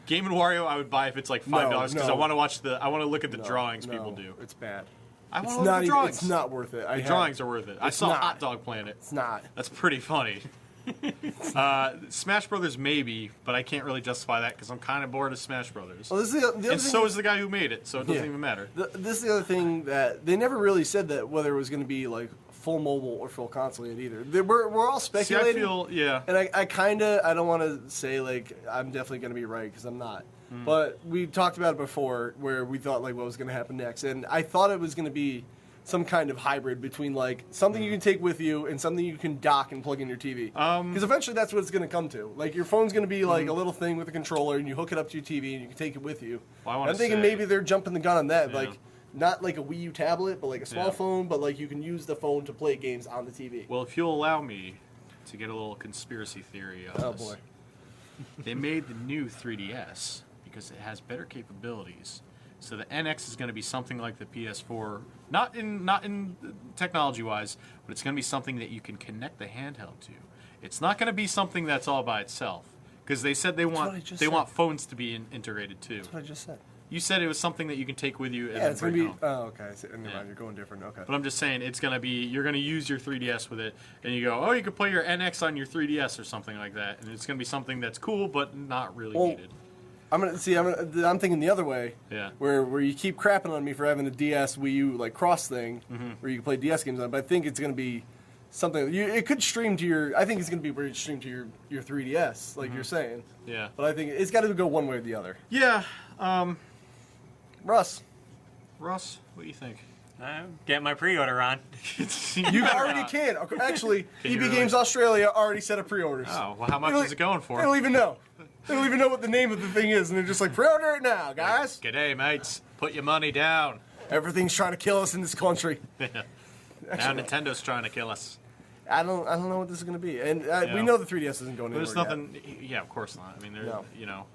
Game & Wario, I would buy if it's like $5 because I want to watch I want to look at the drawings people do. It's bad. I want to look at the drawings. It's not worth it. The drawings are worth it. I saw not. Hot Dog Planet. It's not. That's pretty funny. Smash Brothers maybe, but I can't really justify that because I'm kind of bored of Smash Brothers. Well, this is the other and thing so is the guy who made it, so it doesn't even matter. This is the other thing that they never really said that whether it was going to be like full mobile or full console yet either. We're all speculating. See, I feel, yeah. And I don't want to say like I'm definitely going to be right because I'm not. But we talked about it before where we thought like what was going to happen next, and I thought it was going to be some kind of hybrid between like something you can take with you and something you can dock and plug in your TV. Because eventually that's what it's going to come to. Like your phone's going to be like a little thing with a controller, and you hook it up to your TV and you can take it with you. Well, I'm thinking maybe they're jumping the gun on that, Yeah. like not like a Wii U tablet, but like a small phone, but like you can use the phone to play games on the TV. Well, if you'll allow me to get a little conspiracy theory on this. Boy. They made the new 3DS because it has better capabilities. So the NX is going to be something like the PS4, not in technology-wise, but it's going to be something that you can connect the handheld to. It's not going to be something that's all by itself because they said they want phones to be integrated too. That's what I just said. You said it was something that you can take with you and Yeah, then it's going bring to be... home. Oh, okay. You're going different. Okay. But I'm just saying it's going to be, you're going to use your 3DS with it, and you go, oh, you could play your NX on your 3DS or something like that, and it's going to be something that's cool but not really needed. I'm thinking the other way. Yeah. Where you keep crapping on me for having a DS Wii U like cross thing, where you can play DS games on. But I think it's going to be something. It could stream to your. I think it's going to be where you stream to your 3DS, like you're saying. Yeah. But I think it's got to go one way or the other. Yeah. Russ, What do you think? Get my pre-order on. you already can. Actually, EB Games Australia already set up pre-orders. Oh, well, how much is it going for? They don't even know. They don't even know what the name of the thing is, and they're just like, pre-order it now, guys. G'day, mates. Put your money down. Everything's trying to kill us in this country. Now Nintendo's trying to kill us. I don't know what this is going to be, and we know the 3DS isn't going anywhere. There's nothing. Yeah, of course not. I mean, No.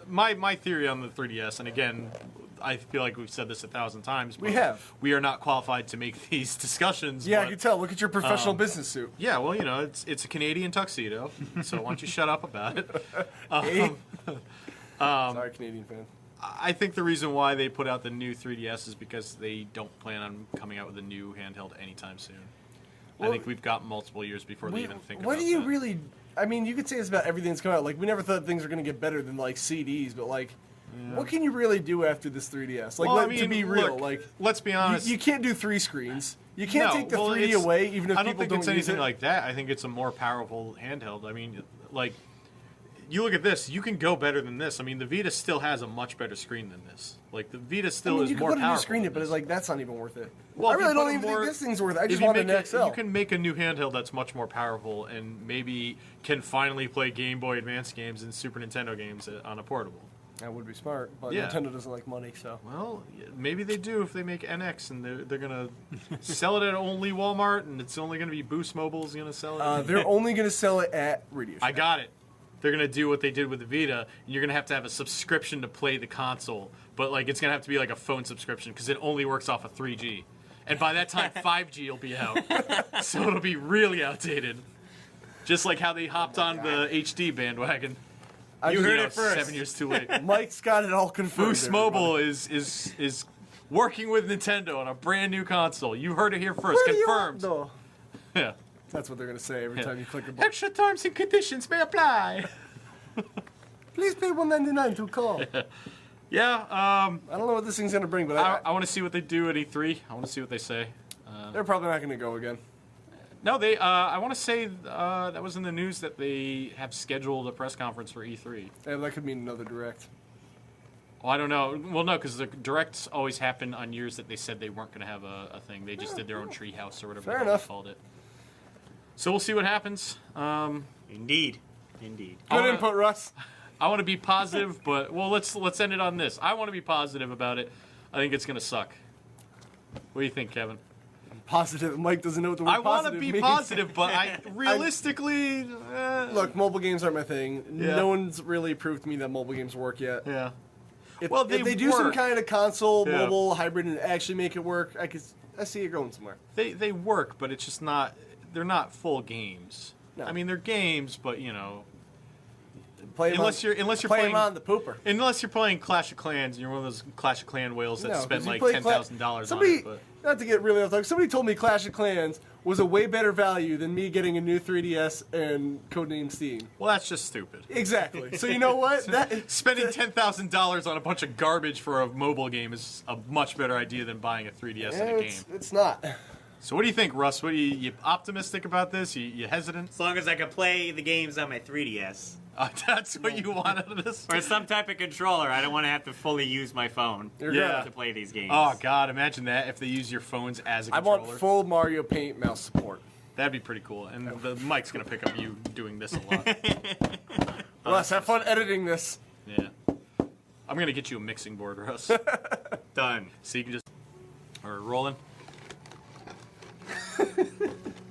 My theory on the 3DS, and again, I feel like we've said this 1,000 times. But We have. We are not qualified to make these discussions. Yeah, but, I can tell. Look at your professional business suit. Yeah, well, it's a Canadian tuxedo, so why don't you shut up about it? Sorry, Canadian fan. I think the reason why they put out the new 3DS is because they don't plan on coming out with a new handheld anytime soon. Well, I think we've got multiple years before they even think about that. What do you really... I mean, you could say this about everything that's come out. Like, we never thought things were going to get better than, like, CDs, but, like, what can you really do after this 3DS? Like, Well, to be real, look, like... let's be honest. You can't do 3 screens. You can't take the 3D it's- away, even if I don't people think don't it's use anything it. like that. I think it's a more powerful handheld. I mean, like, you look at this, you can go better than this. I mean, the Vita still has a much better screen than this. Like, the Vita still is you more can put a powerful. new screen in, but it's like, that's not even worth it. Well, I if you really put don't a even more- think this thing's worth it. I if just you want an make XL. you can make a new handheld that's much more powerful and maybe can finally play Game Boy Advance games and Super Nintendo games on a portable. That would be smart, but Yeah. Nintendo doesn't like money, so. Well, maybe they do if they make NX and they're going to sell it at only Walmart and it's only going to be Boost Mobile's going to sell it. They're only going to sell it at Radio Shack. I got it. They're going to do what they did with the Vita, and you're going to have a subscription to play the console, but like it's going to have to be like a phone subscription because it only works off of 3G. And by that time, 5G will be out. So it'll be really outdated. Just like how they hopped on the HD bandwagon. You heard know, it first. 7 years too late. Mike's got it all confirmed. Boost Mobile is working with Nintendo on a brand new console. You heard it here first. What do you Confirmed. want, though? Yeah. That's what they're going to say every time you click a button. Extra terms and conditions may apply. Please pay $1.99 to call. Yeah. I don't know what this thing's going to bring, but I want to see what they do at E3. I want to see what they say. they're probably not going to go again. No, they. I want to say that was in the news that they have scheduled a press conference for E3. Yeah, that could mean another direct. Well, I don't know. Well, no, because the directs always happen on years that they said they weren't going to have a thing. They just did their own treehouse or whatever Fair the hell enough. they called it. So we'll see what happens. Indeed. Good wanna- input, Russ. I want to be positive, but well, let's end it on this. I want to be positive about it. I think it's going to suck. What do you think, Kevin? Positive. Mike doesn't know what the word I want to positive be means. positive, but I realistically, Look, mobile games aren't my thing. Yeah. No one's really proved to me that mobile games work yet. yeah. If, Well, if they do some work. kind of console, Yeah. mobile, hybrid, and actually make it work, I see it going somewhere. They work, but it's just not. They're not full games. No. I mean, they're games, but you know, Play 'em unless on, you're play 'em playing on the pooper. unless you're playing Clash of Clans, and you're one of those Clash of Clan whales that No, spend 'cause you like play $10,000 on Somebody, it. But not to get really off topic, somebody told me Clash of Clans was a way better value than me getting a new 3DS and Codename Steam. well, that's just stupid. Exactly. So you know what? Spending $10,000 on a bunch of garbage for a mobile game is a much better idea than buying a 3DS and a game. It's not. So what do you think, Russ? What you optimistic about this? You hesitant? As long as I can play the games on my 3DS. That's what you want out of this? Or some type of controller. I don't want to have to fully use my phone Yeah. to play these games. Oh God! Imagine that if they use your phones as a I controller. want full Mario Paint mouse support. That'd be pretty cool. And the mic's gonna pick up you doing this a lot. Russ, have fun editing this. Yeah. I'm gonna get you a mixing board, Russ. Done. So you can just. Or rolling.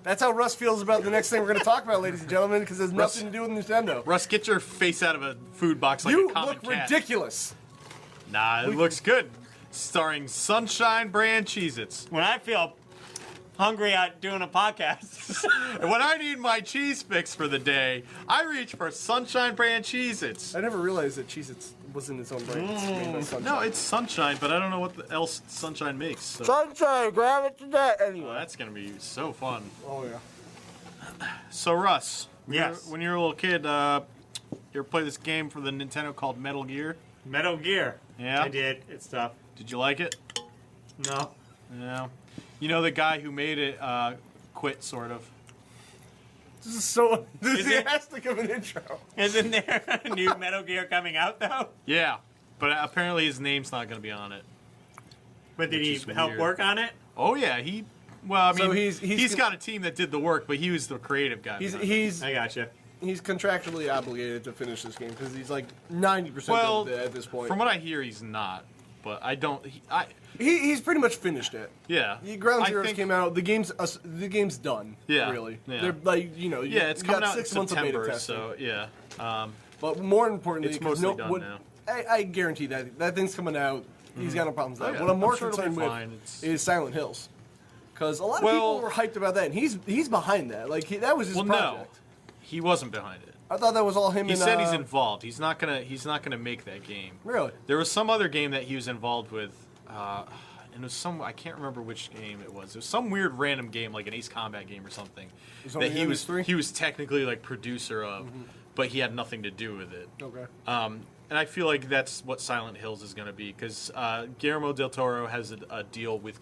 That's how Russ feels about the next thing we're going to talk about, ladies and gentlemen, because it has Russ- nothing to do with Nintendo. Russ, get your face out of a food box like You a common look cat. ridiculous. Nah, it looks good. Starring Sunshine Brand Cheez-Its. When I feel hungry out doing a podcast. And when I need my cheese fix for the day, I reach for Sunshine Brand Cheez-Its. I never realized that Cheez-Its wasn't its own brand. It's made by Sunshine. No, it's Sunshine, but I don't know what else Sunshine makes. So. Sunshine, grab it today. Well, Anyway. that's gonna be so fun. Oh, yeah. So Russ, Yes. when you were a little kid, you ever play this game for the Nintendo called Metal Gear? Metal Gear. Yeah? I did. It's tough. Did you like it? No. Yeah. You know the guy who made it quit, sort of. This is so enthusiastic of an intro. Isn't there a new Metal Gear coming out, though? Yeah, but apparently his name's not going to be on it. But did Which he is help weird. work on it? Oh yeah, he. Well, I mean, So he's got a team that did the work, but he was the creative guy. behind it. He's I gotcha. he's contractually obligated to finish this game because he's like 90% well, of it at this point. from what I hear, he's not. But I don't. He's pretty much finished it. Yeah. Ground I Zeroes think- came out. The game's done. Yeah, Really. yeah. They're like Yeah, it's you coming got out in 6 months of beta September, testing. so yeah. But more importantly, It's 'cause mostly done now. I guarantee that thing's coming out. He's got no problems with Oh, that. yeah. What I'm more I'm sure it'll be concerned with fine. It's- is Silent Hills, because a lot of Well- people were hyped about that, and he's behind that. Like that was his Well, project. no, he wased behind it. I thought that was all him. He and, said he's involved. He's not gonna make that game. Really? There was some other game that he was involved with, and it was I can't remember which game it was. It was some weird random game, like an Ace Combat game or something, Was that it he was MS3? he was technically like producer of, but he had nothing to do with it. Okay. And I feel like that's what Silent Hills is going to be, because Guillermo del Toro has a deal with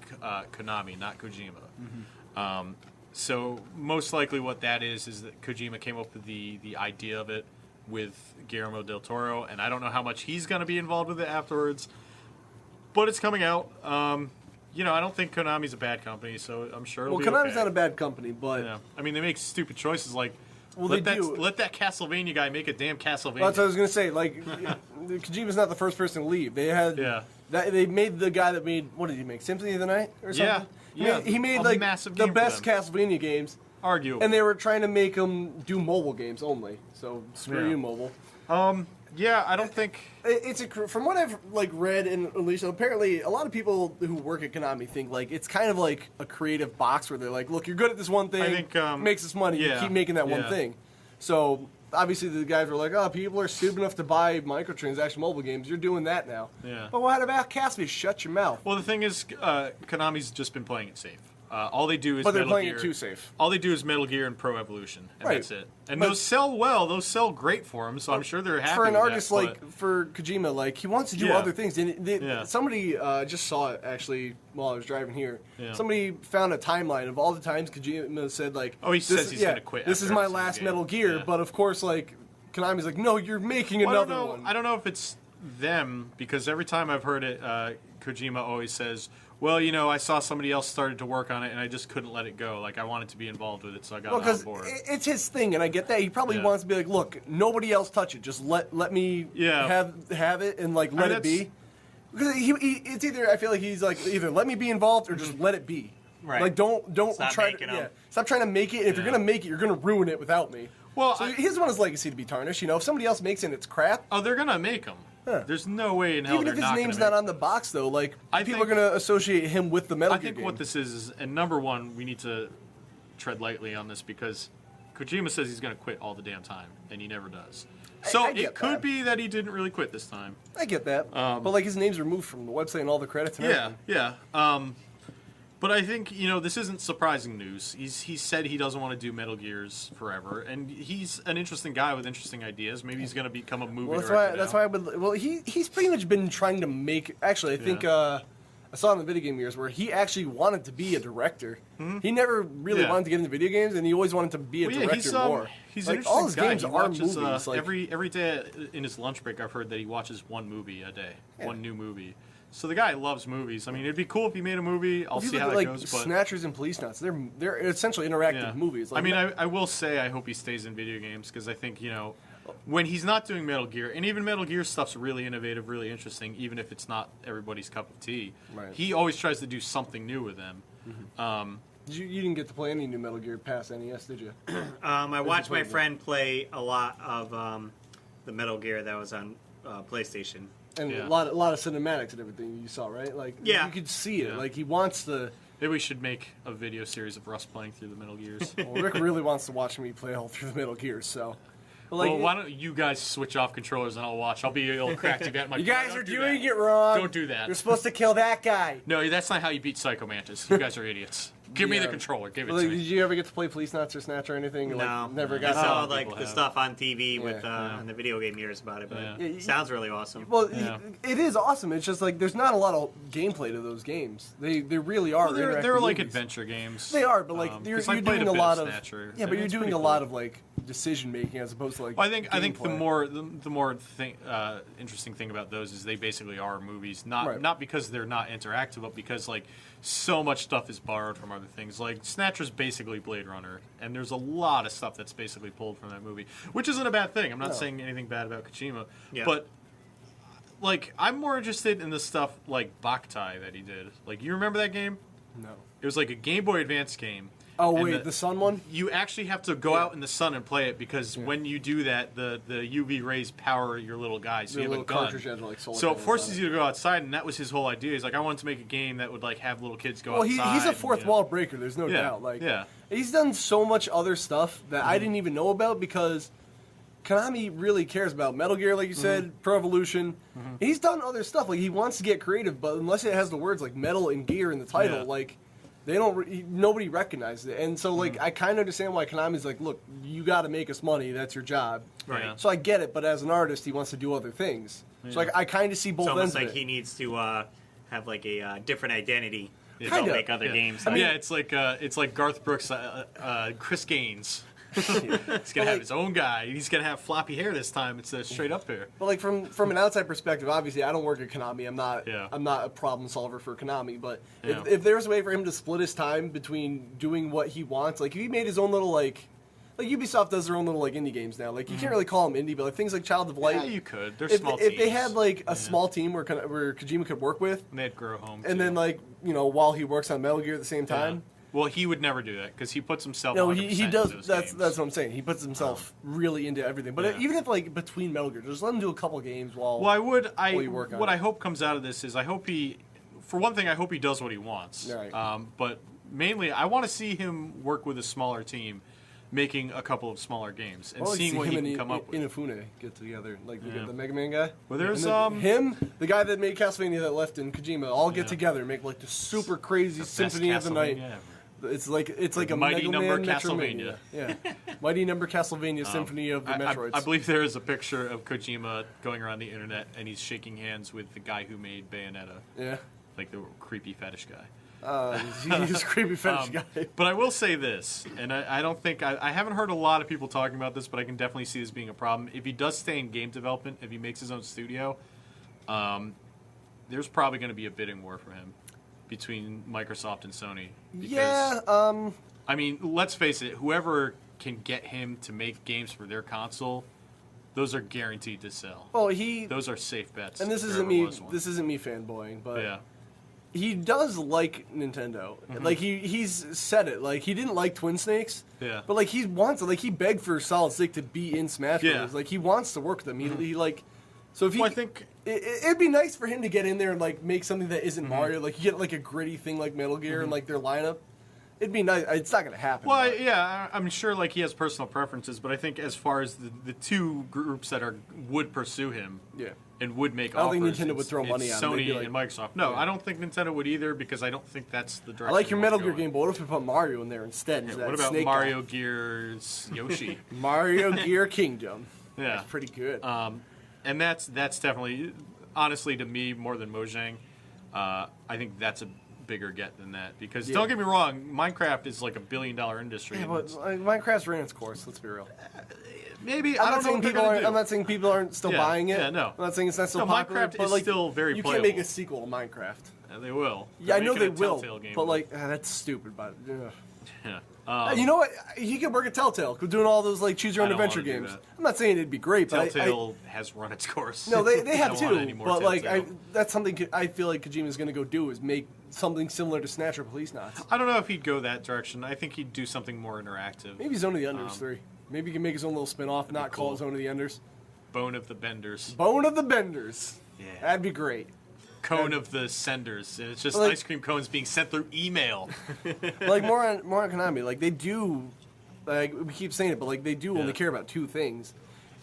Konami, not Kojima. So most likely what that is that Kojima came up with the idea of it, with Guillermo del Toro, and I don't know how much he's going to be involved with it afterwards. But it's coming out. You know, I don't think Konami's a bad company, so I'm sure it'll be Konami's okay. not a bad company, but Yeah. I mean, they make stupid choices like they do. Let that Castlevania guy make a damn Castlevania. That's what I was gonna say. Like, Kojima's not the first person to leave. They had they made the guy that made, what did he make? Symphony of the Night or something? Yeah. He made A like massive the game for best them. Castlevania games, Arguable. and they were trying to make them do mobile games only. So screw Yeah. you, mobile. Yeah, I don't think. It's from what I've like read and at least apparently a lot of people who work at Konami think like it's kind of like a creative box where they're like, look, you're good at this one thing, I think, makes us money, you yeah, keep making that one yeah. thing. So obviously the guys were like, oh, people are stupid enough to buy microtransaction mobile games. You're doing that now. Yeah. But what about Castlevania? Shut your mouth. Well, the thing is, Konami's just been playing it safe. All they do is But they're Metal playing Gear. it too safe. All they do is Metal Gear and Pro Evolution, and Right. that's it. And But- those sell well. Those sell great for them, so I'm sure they're happy For an with artist that, like for Kojima, like he wants to do Yeah. other things. And Yeah. somebody just saw it actually while I was driving here. Yeah. Somebody found a timeline of all the times Kojima said like, Oh, he this says is- he's gonna quit This after is my every single last game. Metal Gear, Yeah. but of course, like Konami's like, no, you're making Well, another one. I don't know if it's them, because every time I've heard it, Kojima always says, well, you know, I saw somebody else started to work on it, and I just couldn't let it go. Like, I wanted to be involved with it, so I got Well, on because board. it's his thing, and I get that. He probably Yeah. wants to be like, look, nobody else touch it. Just let me Yeah. have it and like let mean, it be. Because it's either I feel like he's like either let me be involved or just let it be. Right. Like don't Stop try making to 'em. stop trying to make it. If you're Yeah. gonna make it, you're gonna ruin it without me. Well, so I- he doesn't want his legacy to be tarnished. You know, if somebody else makes it and it's crap, Oh, they're going to make them. Huh. There's no way in hell even they're if his not name's gonna not make on the box though, like I people are think- gonna associate him with the Metal I Gear think game. what this is, and number one, we need to tread lightly on this because Kojima says he's going to quit all the damn time, and he never does. So I get it could that. be that he didn't really quit this time. I get that, but like his name's removed from the website and all the credits and everything. Yeah. But I think, you know, this isn't surprising news. He said he doesn't want to do Metal Gears forever, and he's an interesting guy with interesting ideas. Maybe he's going to become a movie Well, that's director why. That's now. why I would. Well, he's pretty much been trying to make. Actually, I think I saw in the video game years where he actually wanted to be a director. He never really Yeah. wanted to get into video games, and he always wanted to be a Well, director more. He's like an all interesting his guy. games He are watches, movies. Like every day in his lunch break, I've heard that he watches one movie a day, Yeah. one new movie. So the guy loves movies. I mean, it'd be cool if he made a movie. I'll if you see look how at that like goes. But Snatchers and Police Nuts, they're essentially interactive yeah. movies. Like, I mean, I will say I hope he stays in video games because I think, you know, when he's not doing Metal Gear, and even Metal Gear stuff's really innovative, really interesting, even if it's not everybody's cup of tea. Right. He always tries to do something new with them. you didn't get to play any new Metal Gear past NES, did you? I watched my played it? friend play a lot of the Metal Gear that was on PlayStation. And Yeah. a lot of cinematics and everything you saw, right? Like Yeah. you could see it. Yeah. Like he wants to. Maybe we should make a video series of Russ playing through the Metal Gears. Well, Rick really wants to watch me play all through the Metal Gears, so. But like, Well, why don't you guys switch off controllers and I'll watch? I'll be a little cracked at my. you guys Don't are do doing that. it wrong. Don't do that. You're supposed to kill that guy. No, that's not how you beat Psycho Mantis. You guys are idiots. Give me the Yeah. controller. Give it Like, to did me. you ever get to play Police Nuts or Snatch or anything? No, Like, never I got. saw Some like people the have. stuff on TV with Yeah. on the video game years about it, but Yeah. Yeah, sounds really awesome. Well, Yeah. it is awesome. It's just like there's not a lot of gameplay to those games. They really are. Well, they're interactive like movies. adventure games. They are, but like you're 'cause I doing played a bit lot of Snatcher, yeah, and but you're it's doing pretty a cool. lot of like decision making as opposed to like. Well, I think the gameplay. more interesting thing about those is they basically are movies, not Right. not because they're not interactive, but because like so much stuff is borrowed from other things. Like Snatcher's basically Blade Runner, and there's a lot of stuff that's basically pulled from that movie, which isn't a bad thing. I'm not No. saying anything bad about Kojima, Yeah. but like I'm more interested in the stuff like Boktai that he did. Like you remember that game? No. It was like a Game Boy Advance game. Oh and wait, the sun one. You actually have to go out in the sun and play it because when you do that, the UV rays power your little guy, so The you have little a gun. cartridge had, like, solar So it panels forces on it. you to go outside, and that was his whole idea. He's like, I wanted to make a game that would like have little kids go Well, outside. he's a and, fourth you know. wall breaker. There's no Yeah, doubt. Like, yeah. he's done so much other stuff that I didn't even know about because Konami really cares about Metal Gear, like you said, Pro Evolution. He's done other stuff. Like he wants to get creative, but unless it has the words like metal and gear in the title, Yeah. like they don't. Nobody recognizes it, and so like I kind of understand why Konami's like, look, you got to make us money. That's your job. Right. Yeah. So I get it, but as an artist, he wants to do other things. So I kind of see both It's almost ends like of it. he needs to have like a different identity to Kinda. go make other Yeah. games. Yeah, it's like Garth Brooks, Chris Gaines. He's gonna have his own guy. He's gonna have floppy hair this time instead of straight up hair. But like from an outside perspective, obviously I don't work at Konami. Yeah. I'm not a problem solver for Konami. But Yeah. if there's a way for him to split his time between doing what he wants, like if he made his own little like Ubisoft does their own little like indie games now. Like you can't really call them indie, but like things like Child of Light. Yeah, you could. They're If, small if teams. they had like a small team where Kojima could work with, And they'd grow home. and too. then like while he works on Metal Gear at the same Yeah. time. Well, he would never do that because he puts himself. No, 100% he does. into those That's games. what I'm saying. He puts himself really into everything. But Yeah. even if like between Metal Gear, just let him do a couple games while. Well, you work on what it. I hope comes out of this is I hope he, for one thing, I hope he does what he wants. Right. But mainly, I want to see him work with a smaller team, making a couple of smaller games and I wanna seeing see what he him can and come up with. Inafune get together, like Yeah. the Mega Man guy. Well, there's, And then him, the guy that made Castlevania that left, and Kojima all get Yeah. together and make like the super crazy Symphony of the Night. Castlevania ever. It's like a Mighty Mega Number Man Castlevania. Metroidvania. Yeah, Mighty Number Castlevania Symphony of the Metroids. I believe there is a picture of Kojima going around the internet and he's shaking hands with the guy who made Bayonetta, Yeah, like the creepy fetish guy. he's a creepy fetish guy. But I will say this, and I don't think I haven't heard a lot of people talking about this, but I can definitely see this being a problem. If he does stay in game development, if he makes his own studio, there's probably going to be a bidding war for him between Microsoft and Sony. Because, Yeah, I mean, let's face it, whoever can get him to make games for their console, those are guaranteed to sell. well Those are safe bets. and this if there isn't ever me. was one. This isn't me fanboying, but Yeah. he does like Nintendo. Like he's said it. Like he didn't like Twin Snakes. Yeah. But like he wants it. Like he begged for Solid Snake to be in Smash Yeah. Bros. Like he wants to work with them. He like. So if he, Well, I think it'd be nice for him to get in there and like make something that isn't Mario. Like you get like a gritty thing like Metal Gear and like their lineup. It'd be nice. It's not gonna happen. Well, but- yeah, I'm sure like he has personal preferences, but I think as far as the two groups that would pursue him, Yeah. and would make I don't think offers, Nintendo would it's- throw money it's on it. They'd Sony be like- and Microsoft. No, Yeah. I don't think Nintendo would either because I don't think that's the direction. I like your they Metal want Gear to go game, but what if we put Mario in there instead? in. Is Yeah, that what about Snake Mario guy? Gear's Yoshi? Mario Gear Kingdom. Yeah, That's pretty good. and that's definitely, honestly, to me more than Mojang. I think that's a bigger get than that because Yeah. don't get me wrong, Minecraft is like $1 billion industry. yeah, and but it's- like, Minecraft's ran its course. Let's be real. maybe I'm I not don't know saying what they're people gonna aren't. do. I'm not saying people aren't still Yeah, buying it. yeah, no. I'm not saying it's not so No, popular. Minecraft but is like, still very You can't make playable. a sequel to Minecraft. Yeah, they will. Yeah, I know they making a will. Telltale game. But like, that's stupid. But yeah. you know what? He could work at Telltale, doing all those like choose your I own don't adventure wanna do games. that. I'm not saying it'd be great, but Telltale has run its course. no, they I have don't want any too. more But like, Telltale. that's something I feel like Kojima's going to go do is make something similar to Snatch or Police Knots. I don't know if he'd go that direction. I think he'd do something more interactive. Maybe Zone of the Enders 3. Maybe he can make his own little spin-off, not call cool. it Zone of the Enders. Bone of the Benders, Bone of the Benders. Yeah. That'd be great. Cone of the Senders, and it's just Like- ice cream cones being sent through email. Like more on Konami, like they do, like we keep saying it, but like they do only Yeah. care about two things.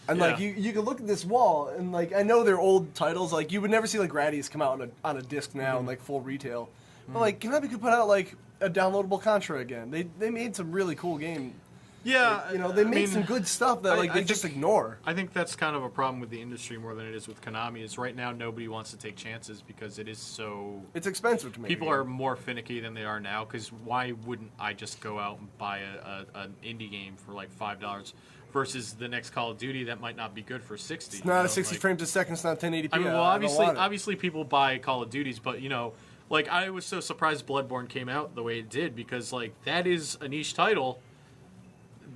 And Yeah. like you can look at this wall, and like I know they're old titles. Like you would never see like Gradius come out on a disc now in like full retail. But like Konami could put out like a downloadable Contra again. They made some really cool game. Yeah, You know, they I made mean, some good stuff that like I they think- just ignore. I think that's kind of a problem with the industry more than it is with Konami. Is right now nobody wants to take chances because it is so. It's expensive to make. People a game. are more finicky than they are now. Because why wouldn't I just go out and buy an indie game for like $5 versus the next Call of Duty that might not be good for 60? It's not a 60 frames a second. It's not 1080p. I mean, well, I don't want it. obviously people buy Call of Duties, but you know, like I was so surprised Bloodborne came out the way it did because like that is a niche title.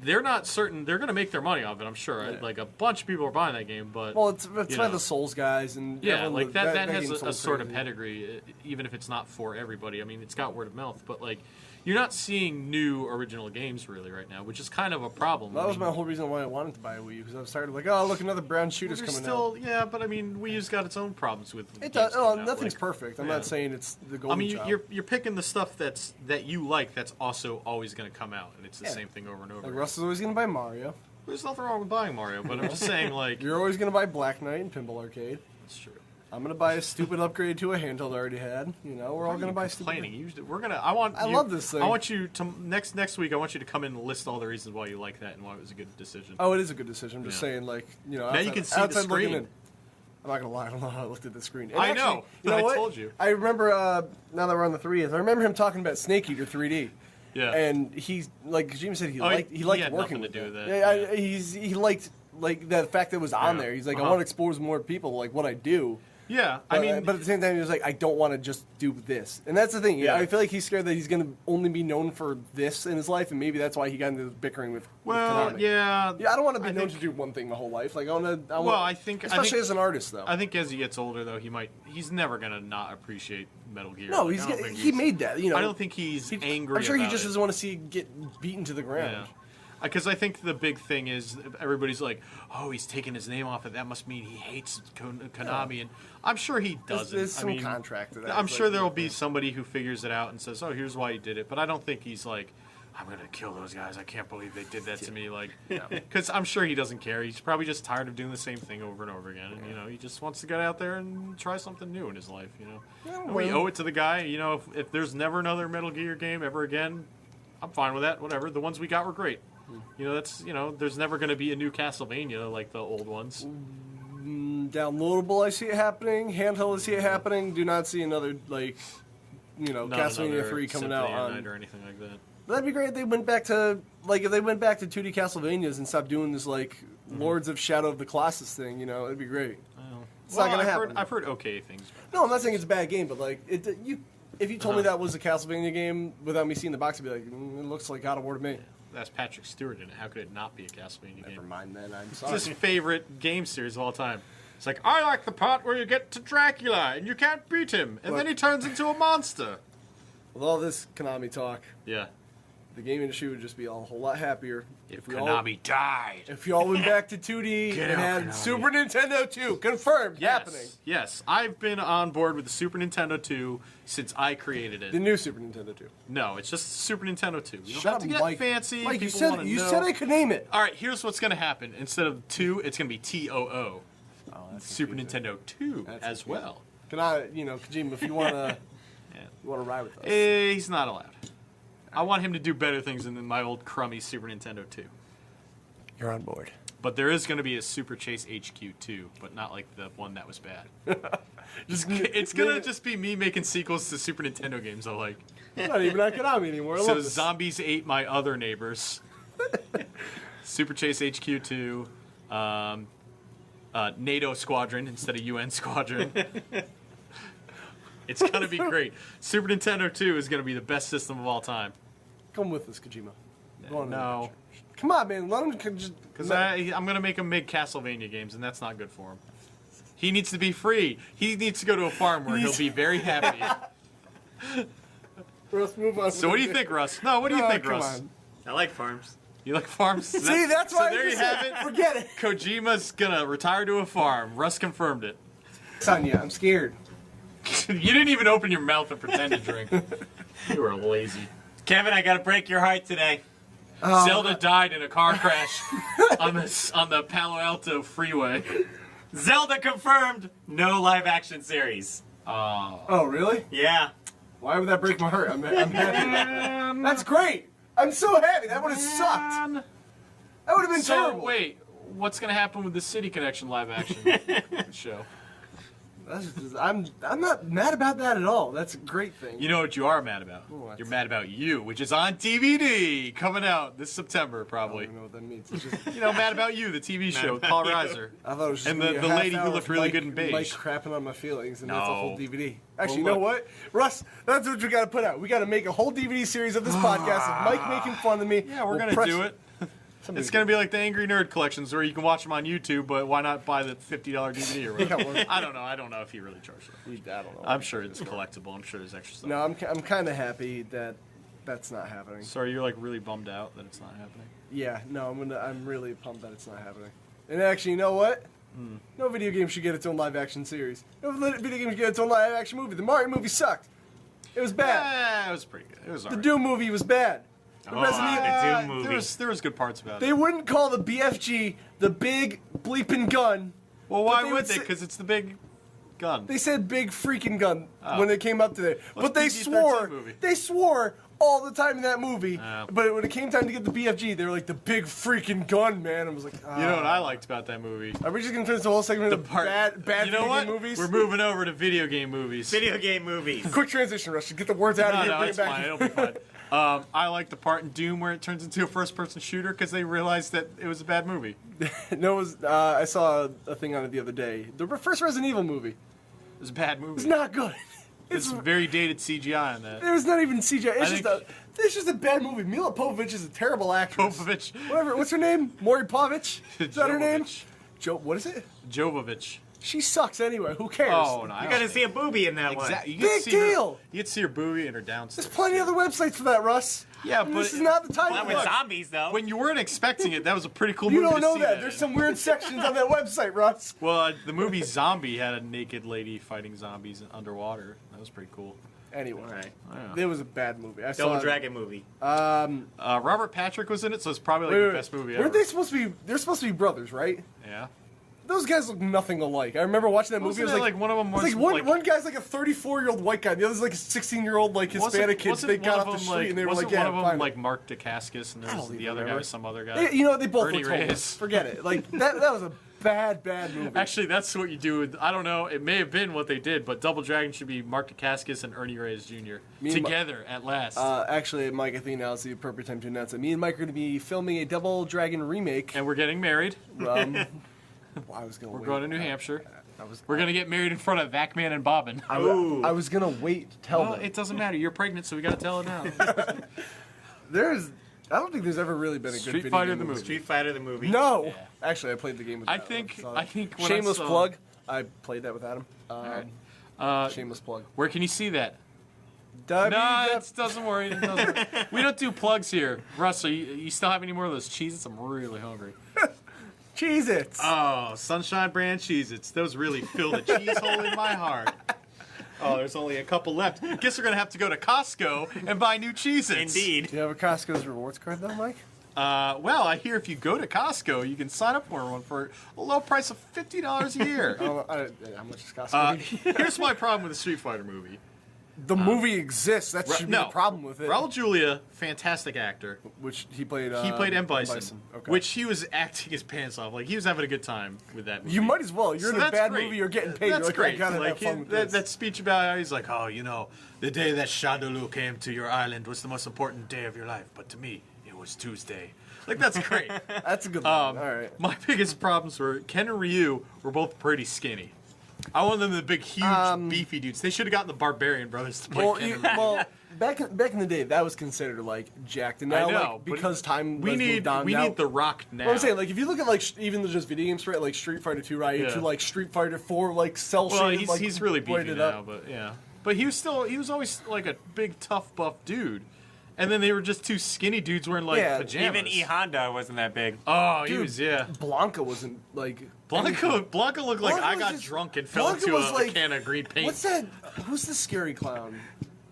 They're not certain they're going to make their money off it. I'm sure. Yeah. Like a bunch of people are buying that game, but Well, it's you by know. the Souls guys and Yeah, everyone- like that has game a sold sort of crazy. pedigree, even if it's not for everybody. I mean, it's got word of mouth, but like you're not seeing new original games really right now, which is kind of a problem. That I was mean, my whole reason why I wanted to buy a Wii U because I was tired of like, oh, look, another brown shooter's there's coming still, yeah, but I mean, Wii U's got its own problems with. out. It games does. Oh, coming out, nothing's like- perfect. I'm yeah. not saying it's the I golden mean, child. you're picking the stuff that you like. That's also always going to come out, and it's the Yeah. same thing over and over. Like Russ is always gonna buy Mario. There's nothing wrong with buying Mario, but I'm just saying, like, You're always gonna buy Black Knight and Pinball Arcade. it's true. I'm gonna buy a stupid upgrade to a handheld I already had. You know, we're all gonna buy Complaining. stupid. We're gonna. I want. I you- love this thing. I want you to next week. I want you to come in and list all the reasons why you like that and why it was a good decision. Oh, it is a good decision. I'm just Yeah. saying, like, you know, Now you can see the outside looking screen. in. I'm not gonna lie, I don't know how I looked at the screen. And I actually, know. You know I what? told you. I remember. Now that we're on the 3s, I remember him talking about Snake Eater 3D. Yeah. And he's like Kojima said, he Oh, liked he working had nothing with to do it. with that. Yeah, he liked like the fact that it was on Yeah. there. He's like, I Uh-huh. want to expose more people like what I do. Yeah, But, I mean, but at the same time, he was like, I don't want to just do this. And that's the thing. Yeah. I feel like he's scared that he's going to only be known for this in his life, and maybe that's why he got into this bickering with well, Konami. yeah. Yeah, I don't want to be I known think- to do one thing my whole life. Like, I think, especially as an artist, though. I think as he gets older, though, he's never gonna not appreciate Metal Gear. No, Like, I don't think he made that. You know, I don't think he's angry. I'm sure he about just it. doesn't want to see it get beaten to the ground. Yeah. Because I think the big thing is everybody's like, oh, he's taking his name off it. That must mean he hates Konami. And I'm sure he doesn't. There's some I mean, contract to that. I'm It's sure like, there will be somebody who figures it out and says, oh, here's why he did it. But I don't think he's like, I'm going to kill those guys. I can't believe they did that to me. Like, because I'm sure he doesn't care. He's probably just tired of doing the same thing over and over again. And, he just wants to get out there and try something new in his life, Yeah, And we well. owe it to the guy. If there's never another Metal Gear game ever again, I'm fine with that. Whatever. The ones we got were great. There's never going to be a new Castlevania like the old ones. Downloadable, I see it happening. Handheld, I see it happening. Do not see another, Not Castlevania another 3 coming Symphony out of on. Night or anything like that. That'd be great if they went back to, if they went back to 2D Castlevanias and stopped doing this, Lords of Shadow of the Colossus thing, it'd be great. It's not going to happen. I've heard okay things. No, I'm not saying it's a bad game, but, if you told me that was a Castlevania game without me seeing the box, I'd be like, it looks like God of War to me. That's Patrick Stewart in it. How could it not be a Castlevania Never game? mind then, I'm It's sorry. his favorite game series of all time. It's like, I like the part where you get to Dracula and you can't beat him, and Look. then he turns into a monster. With all this Konami talk, Yeah. the game industry would just be a whole lot happier If we all Konami died. if you all went back to 2D Get and out, had Konami. Super Nintendo 2 confirmed happening. Yes, I've been on board with the Super Nintendo 2 since I created it. The new Super Nintendo 2. No, it's just Super Nintendo 2. You don't Shut have to up, get Mike. fancy. Mike, you People wanna said you know. said I could name it. All right, here's what's going to happen. Instead of 2, it's going to be TOO. Oh, Super Nintendo 2 That's as well. Can I, Kojima, if you wanna, Yeah. you wanna ride with us? He's not allowed. I want him to do better things than my old crummy Super Nintendo 2. You're on board. But there is going to be a Super Chase HQ 2, but not like the one that was bad. It's going to just be me making sequels to Super Nintendo games I like. not even on Konami anymore. I So love this. Zombies Ate My Other Neighbors. Super Chase HQ 2. NATO Squadron instead of UN Squadron. It's going to be great. Super Nintendo 2 is going to be the best system of all time. Come with us, Kojima. Go on an No. adventure. Come on, man. Let him just. Because I'm going to make him make Castlevania games, and that's not good for him. He needs to be free. He needs to go to a farm where he'll be very happy. Russ, move on. So what do you think, Russ? No, what do you think, come Russ? on. I like farms. You like farms? See, that's why. So there you have it. Forget it. Kojima's going to retire to a farm. Russ confirmed it. Sonya, I'm scared. You didn't even open your mouth and pretend to drink. You were lazy. Kevin, I gotta break your heart today. Zelda died in a car crash on the Palo Alto freeway. Zelda confirmed, no live action series. Oh, really? Yeah. Why would that break my heart? I'm happy. That's great. I'm so happy. That would have sucked. That would have been So terrible. wait, what's gonna happen with the City Connection live action show? I'm not mad about that at all. That's a great thing. You know what you are mad about? What? You're mad about You, which is on DVD, coming out this September I probably. don't even know what that means. It's just, Mad About You, the TV show with Paul Reiser. I thought it was just And gonna the be a half lady who hour looked of really Mike- good in beige. Mike crapping on my feelings, and that's a whole No. DVD. Actually, Well, you know what, Russ? That's what we got to put out. We got to make a whole DVD series of this podcast of Mike making fun of me. Yeah, we're We'll gonna press do it. It's gonna be like the Angry Nerd collections, where you can watch them on YouTube, but why not buy the $50 DVD or whatever? Yeah, well- I don't know. I don't know if he really charged it. I don't know. I'm sure it's collectible. I'm sure there's extra stuff. No, I'm kind of happy that that's not happening. So are you like really bummed out that it's not happening? Yeah, no, I'm really pumped that it's not happening. And actually, you know what? No video game should get its own live action series. No video game should get its own live action movie. The Mario movie sucked. It was bad. Yeah, it was pretty good. It was The alright. Doom movie was bad. The Oh, Resident Evil. the Doom movie. There was good parts about They it. wouldn't call the BFG the big bleeping gun. Well, why they would would they? say- Because it's the big gun. They said big freaking gun Oh. when it came up to there. Well, But they it's PG-13 swore. movie. They swore all the time in that movie. Oh. But when it came time to get the BFG, they were like the big freaking gun, man. I was like, You know what I liked about that movie? Are we just gonna turn this whole segment into bad You know video what? game movies? We're moving over to video game movies. Video game movies. Quick transition, Rush. Get the words out of No, here. no, Bring it's it back. fine. It'll be fine. I like the part in Doom where it turns into a first-person shooter because they realized that it was a bad movie. No, it was, I saw a thing on it the other day. The first Resident Evil movie. It was a bad movie. It's not good. It's very dated CGI on that. There's not even CGI. It's just a bad movie. Mila Povich is a terrible actress. Povich. Whatever. What's her name? Maury Povich? Is that her name? What is it? Jovovich. She sucks anyway. Who cares? Oh, no. You got to see a booby in that one. Big deal. You get to see her boobie and her down. There's plenty of other websites for that, Russ. Yeah, And but this is not the time Not for with that. zombies, though. when you weren't expecting it, that was a pretty cool You movie don't to know see that. There's some weird sections on that website, Russ. Well, the movie Zombie had a naked lady fighting zombies underwater. That was pretty cool. Anyway, All right. Yeah. it was a bad movie. I Double saw Dragon movie. Robert Patrick was in it, so it's probably like the best movie ever. Weren't they supposed to be? They're supposed to be brothers, right? Yeah. Those guys look nothing alike. I remember watching that movie. Wasn't It was it like one of them was it's like like- one guy's like a 34-year-old white guy. The other's like a 16-year-old like Hispanic kid. They got off the street and they were like, "Yeah, one of them fine." like Mark Dacascos, and there's the other guy was some other guy. You know what? They both Ernie look homeless. Reyes. Forget it. Like that was a bad movie. Actually, that's what you do. I don't know. It may have been what they did, but Double Dragon should be Mark Dacascos and Ernie Reyes Jr. together at last. Actually, Mike, I think now is the appropriate time to announce that me and Mike are going to be filming a Double Dragon remake. And we're getting married. We're We're going to New Hampshire. I was We're gonna get married in front of Vacman and Bobbin. I was gonna wait to tell Well, them. it doesn't matter. You're pregnant, so we gotta tell it now. I don't think there's ever really been a good Street video Fighter game the movie. Street Fighter the movie. No, Yeah. actually, I played the game with. I Adam. think So- when shameless I saw, plug. I played that with Adam. Shameless plug. Where can you see that? W- No, it doesn't worry. It doesn't worry. We don't do plugs here. Russ, you still have any more of those cheeses? I'm really hungry. Cheez-Its. Oh, Sunshine Brand Cheez-Its. Those really fill the cheese hole in my heart. Oh, there's only a couple left. Guess we're going to have to go to Costco and buy new Cheez-Its. Indeed. Do you have a Costco's rewards card though, Mike? Well, I hear if you go to Costco, you can sign up for one for a low price of $50 a year. How much is Costco? Here's my problem with the Street Fighter movie. the movie exists. That should be the problem with it. Raul Julia, fantastic actor. Which he played. He played M. Bison, Okay. which he was acting his pants off. Like, he was having a good time with that movie. You might as well. You're So in a that's bad great. movie. You're getting paid. That's You're like, great. I gotta Like, have fun with that, this. that speech about how he's like, oh, you know, the day that Shadaloo came to your island was the most important day of your life, but to me, it was Tuesday. Like, that's great. That's a good one. All right. My biggest problems were Ken and Ryu were both pretty skinny. I wanted them the big, huge, beefy dudes. They should have gotten the Barbarian Brothers to play Ken and Ryu. Back in the day, that was considered like jacked, and now I know, like, but because time we has need moved on, we now, need The Rock now. What I'm saying, like if you look at like even just video games, right, like Street Fighter 2, right, Yeah. to like Street Fighter 4, like cell Well, shaded, like, he's really beefy braided now, up. but yeah. But he was always like a big, tough, buff dude. And then they were just two skinny dudes wearing like Yeah, pajamas. Even E Honda wasn't that big. Oh, he Dude, was, yeah. Blanca wasn't like Blanca looked like Blanca I was got just- drunk and fell Blanca into was a like- can of green paint. What's that? Who's the scary clown?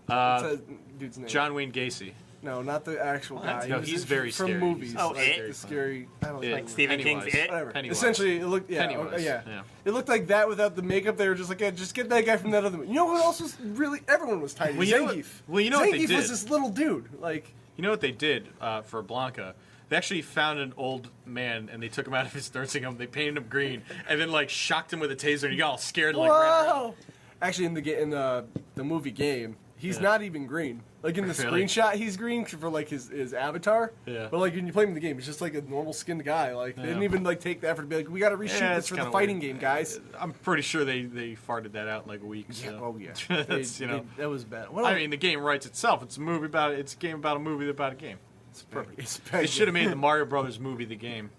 What's that dude's name? John Wayne Gacy. No, not the actual guy. No, He was he's in- very from scary. movies. Oh, like, It? the scary. I don't know. Like Stephen King's Pennywise. It? Whatever. Pennywise. Essentially, it looked. Yeah, Pennywise, yeah. yeah. It looked like that without the makeup. They were just like, yeah, just get that guy from that other movie. You know what else was really? Everyone was tiny. Well, you know what- Zangief. well, you know what they Zangief was did? this little dude. Like, You know what they did for Blanca? They actually found an old man and they took him out of his nursing home. They painted him green and then like shocked him with a taser and he got all scared and like ran around. whoa! Actually, in the movie game, he's not even green. Like in the Really? screenshot, he's green for like his avatar. Yeah. But like when you play him in the game, he's just like a normal skinned guy. Like they didn't even like take the effort to be like, we got to reshoot Yeah, this it's for the kinda fighting weird. game, guys. I'm pretty sure they farted that out in like a week. So. Oh yeah. That's, you know. that was bad. What I else? mean, the game writes itself. It's a movie about it's a game about a movie about a game. It's perfect. It's They perfect. should have made the Mario Brothers movie the game.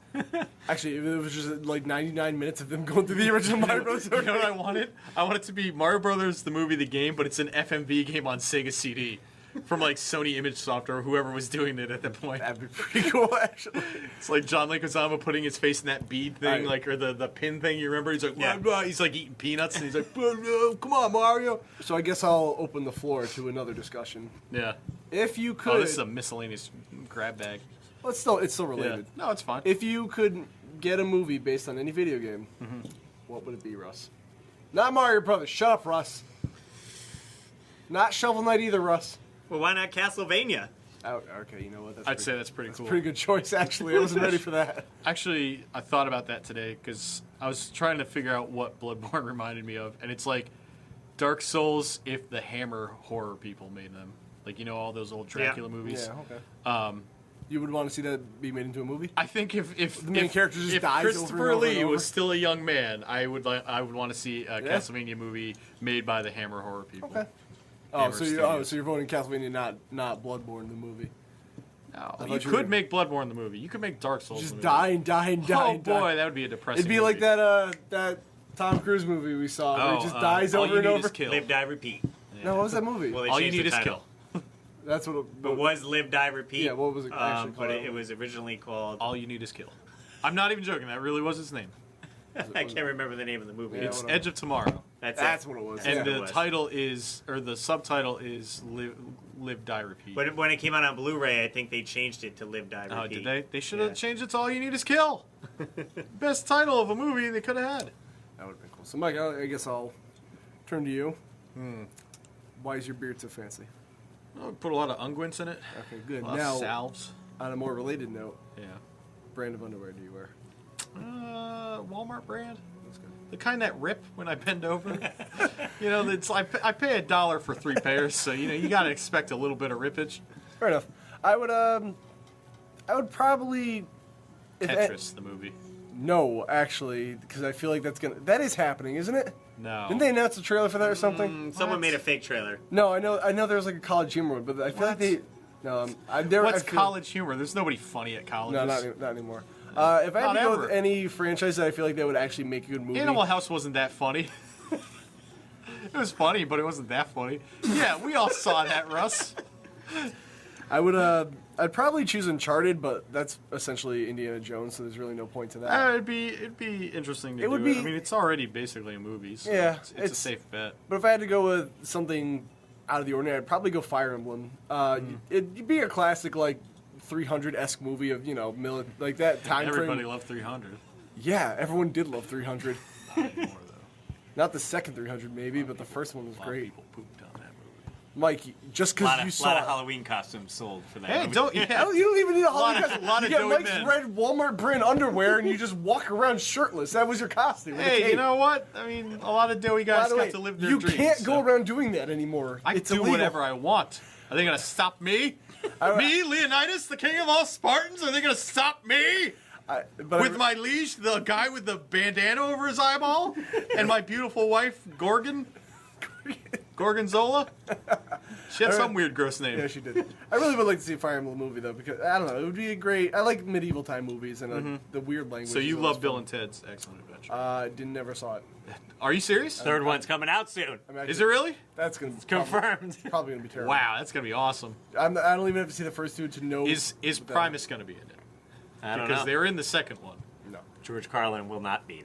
Actually, it was just like 99 minutes of them going through the original Mario Bros. You know what I wanted? I want it to be Mario Brothers the movie the game, but it's an FMV game on Sega CD. From like Sony Image Software or whoever was doing it at that point. That'd be pretty cool, actually. It's like John Leguizamo putting his face in that bead thing, Right. like or the pin thing. You remember? He's like, Yeah. blah, blah. He's like eating peanuts, and he's like, blah, blah, come on, Mario. So I guess I'll open the floor to another discussion. Yeah. If you could, Oh, this is a miscellaneous grab bag. well, it's still Yeah. related. No, it's fine. If you could get a movie based on any video game, what would it be, Russ? Not Mario Brothers. Shut up, Russ. Not Shovel Knight either, Russ. Well, why not Castlevania? Oh, okay, you know what? I'd say that's pretty cool. Pretty good choice, actually. I wasn't ready for that. Actually, I thought about that today because I was trying to figure out what Bloodborne reminded me of, and it's like Dark Souls if the Hammer horror people made them. Like, all those old Dracula movies. Yeah, okay. You would want to see that be made into a movie? I think if the main character just dies Christopher over and over Lee and over? was still a young man, I would want to see a Castlevania movie made by the Hammer horror people. Okay. So you're voting Castlevania, not Bloodborne the movie. No, you could make Bloodborne the movie. You could make Dark Souls Just the movie. dying. Oh boy, that would be a depressing. It'd be movie. like that Tom Cruise movie we saw where he just dies All over You and Need over. Is Kill. Live, Die, Repeat. No, what was that movie? Well, they All You changed Need the Is title. Kill. That's what. It was Live, Die, Repeat. Yeah, what was it actually But called? it was originally called... All You Need Is Kill. I'm not even joking. That really was his name. I can't remember the name of the movie. Yeah, It's whatever. Edge of Tomorrow. That's what it was. And Yeah. the It was. title is, or the subtitle is Live, Die, Repeat. But when it came out on Blu-ray, I think they changed it to Live, Die, Repeat. Oh, did they? They should have Yeah. changed it to All You Need Is Kill. Best title of a movie they could have had. That would have been cool. So, Mike, I guess I'll turn to you. Why is your beard so fancy? Oh, put a lot of unguents in it. Okay, good. A lot Now, of salves. on a more related note, Yeah. brand of underwear do you wear? Walmart brand. That's good. The kind that rip when I bend over. It's I pay $1 for 3 pairs, so you got to expect a little bit of rippage. Fair enough. I would probably. Tetris, the movie. No, actually, because I feel like that is happening, isn't it? No. Didn't they announce a trailer for that or something? Someone made a fake trailer. No, I know. There was like a College Humor one, but I feel like they. No, What's college humor? There's nobody funny at colleges. No, not anymore. If I had Not to go ever. with any franchise that I feel like they would actually make a good movie. Animal House wasn't that funny. It was funny, but it wasn't that funny. Yeah, we all saw that, Russ. I would. I'd probably choose Uncharted, but that's essentially Indiana Jones, so there's really no point to that. It'd be interesting to It would do. be- I mean, it's already basically a movie, so Yeah, it's a it's- safe bet. But if I had to go with something out of the ordinary, I'd probably go Fire Emblem. It'd be a classic, like 300-esque movie of like that time Everybody frame. loved 300. Yeah, everyone did love 300. Not anymore, though. Not the second 300 maybe, but the first one was A lot of great. people pooped on that movie. Mike, just A because lot you of saw it. Halloween costumes sold for that. Hey, movie. don't yeah. You don't even need a Halloween lot costume. of You get doughy Mike's men. red Walmart brand underwear, and you just walk around shirtless. That was your costume. with a Hey, cape. you know what? I mean, a lot of doughy By guys the got way, to live their you dreams. can't go so. around doing that anymore. I It's do illegal. whatever I want. Are they going to stop me? Me, Leonidas, the king of all Spartans? Are they going to stop me? With my liege, the guy with the bandana over his eyeball? And my beautiful wife, Gorgonzola? She had some weird, gross name. Yeah, she did. I really would like to see a Fire Emblem movie though, because I don't know, it would be a great. I like medieval time movies and the weird language. So you is love always Bill fun. and Ted's Excellent Adventure. Never saw it. Are you serious? Third one's coming out soon. I'm actually- Is it really? That's gonna Confirmed. Probably gonna be terrible. Wow, that's going to be awesome. I don't even have to see the first two to know. Is what that- Primus going to be in it? I don't Because know. they're in the second one. No. George Carlin will not be.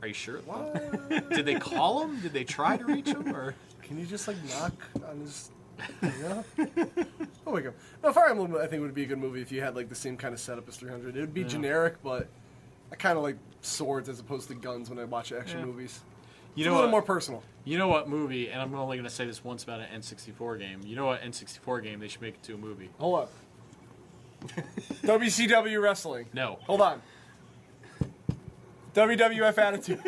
Are you sure? What? Did they call him? Did they try to reach him? Or Can you just like knock on his? Yeah. Oh my god. No, Fire Emblem I think would be a good movie if you had like the same kind of setup as 300. It would be generic, but I kind of like swords as opposed to guns when I watch action Yeah. movies. you It's know a little what? more personal. You know what movie? And I'm only going to say this once about an N64 game. You know what N64 game they should make into a movie? Hold up. WCW wrestling. No. Hold on. WWF Attitude.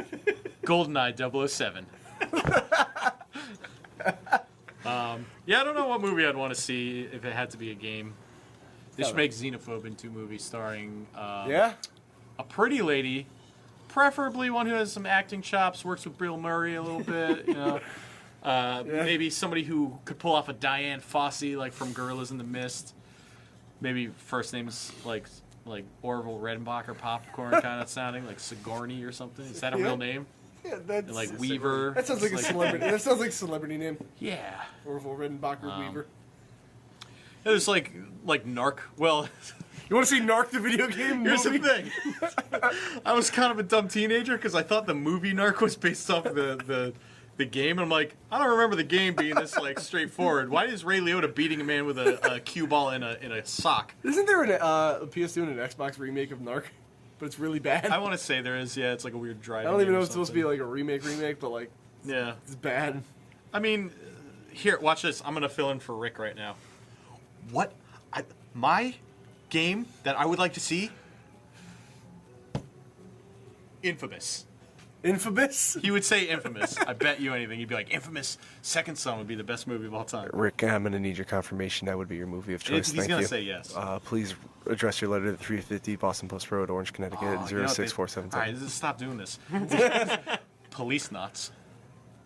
GoldenEye 007. Yeah, I don't know what movie I'd want to see if it had to be a game. They should make Xenophobe into a movie starring Yeah? a pretty lady, preferably one who has some acting chops, works with Bill Murray a little bit, maybe somebody who could pull off a Diane Fossey, like from Gorillas in the Mist. Maybe first name's like Orville Redenbacher Popcorn kind of sounding, like Sigourney or something. Is that a Yeah. real name? Yeah, that's... And like Weaver. That sounds like a celebrity. That sounds like a celebrity name. Yeah. Orville Redenbacher Weaver. It was like Narc. Well, You want to see Narc the video game here's movie? the thing. I was kind of a dumb teenager because I thought the movie Narc was based off the game. And I'm like, I don't remember the game being this like straightforward. Why is Ray Liotta beating a man with a cue ball in a sock? Isn't there a PS2 and an Xbox remake of Narc? But it's really bad. I want to say there is. Yeah, it's like a weird I driving. don't even game know or if it's supposed to be something. like a remake, but like Yeah. it's bad. I mean, here, watch this. I'm gonna fill in for Rick right now. What? My game that I would like to see? Infamous. Infamous? He would say Infamous. I bet you anything. He'd be like, Infamous Second Son would be the best movie of all time. Rick, I'm going to need your confirmation. That would be your movie of choice. He's going to say yes. Please address your letter to 350 Boston Post Road, Orange, Connecticut, 06477. All right, stop doing this. Police Nuts.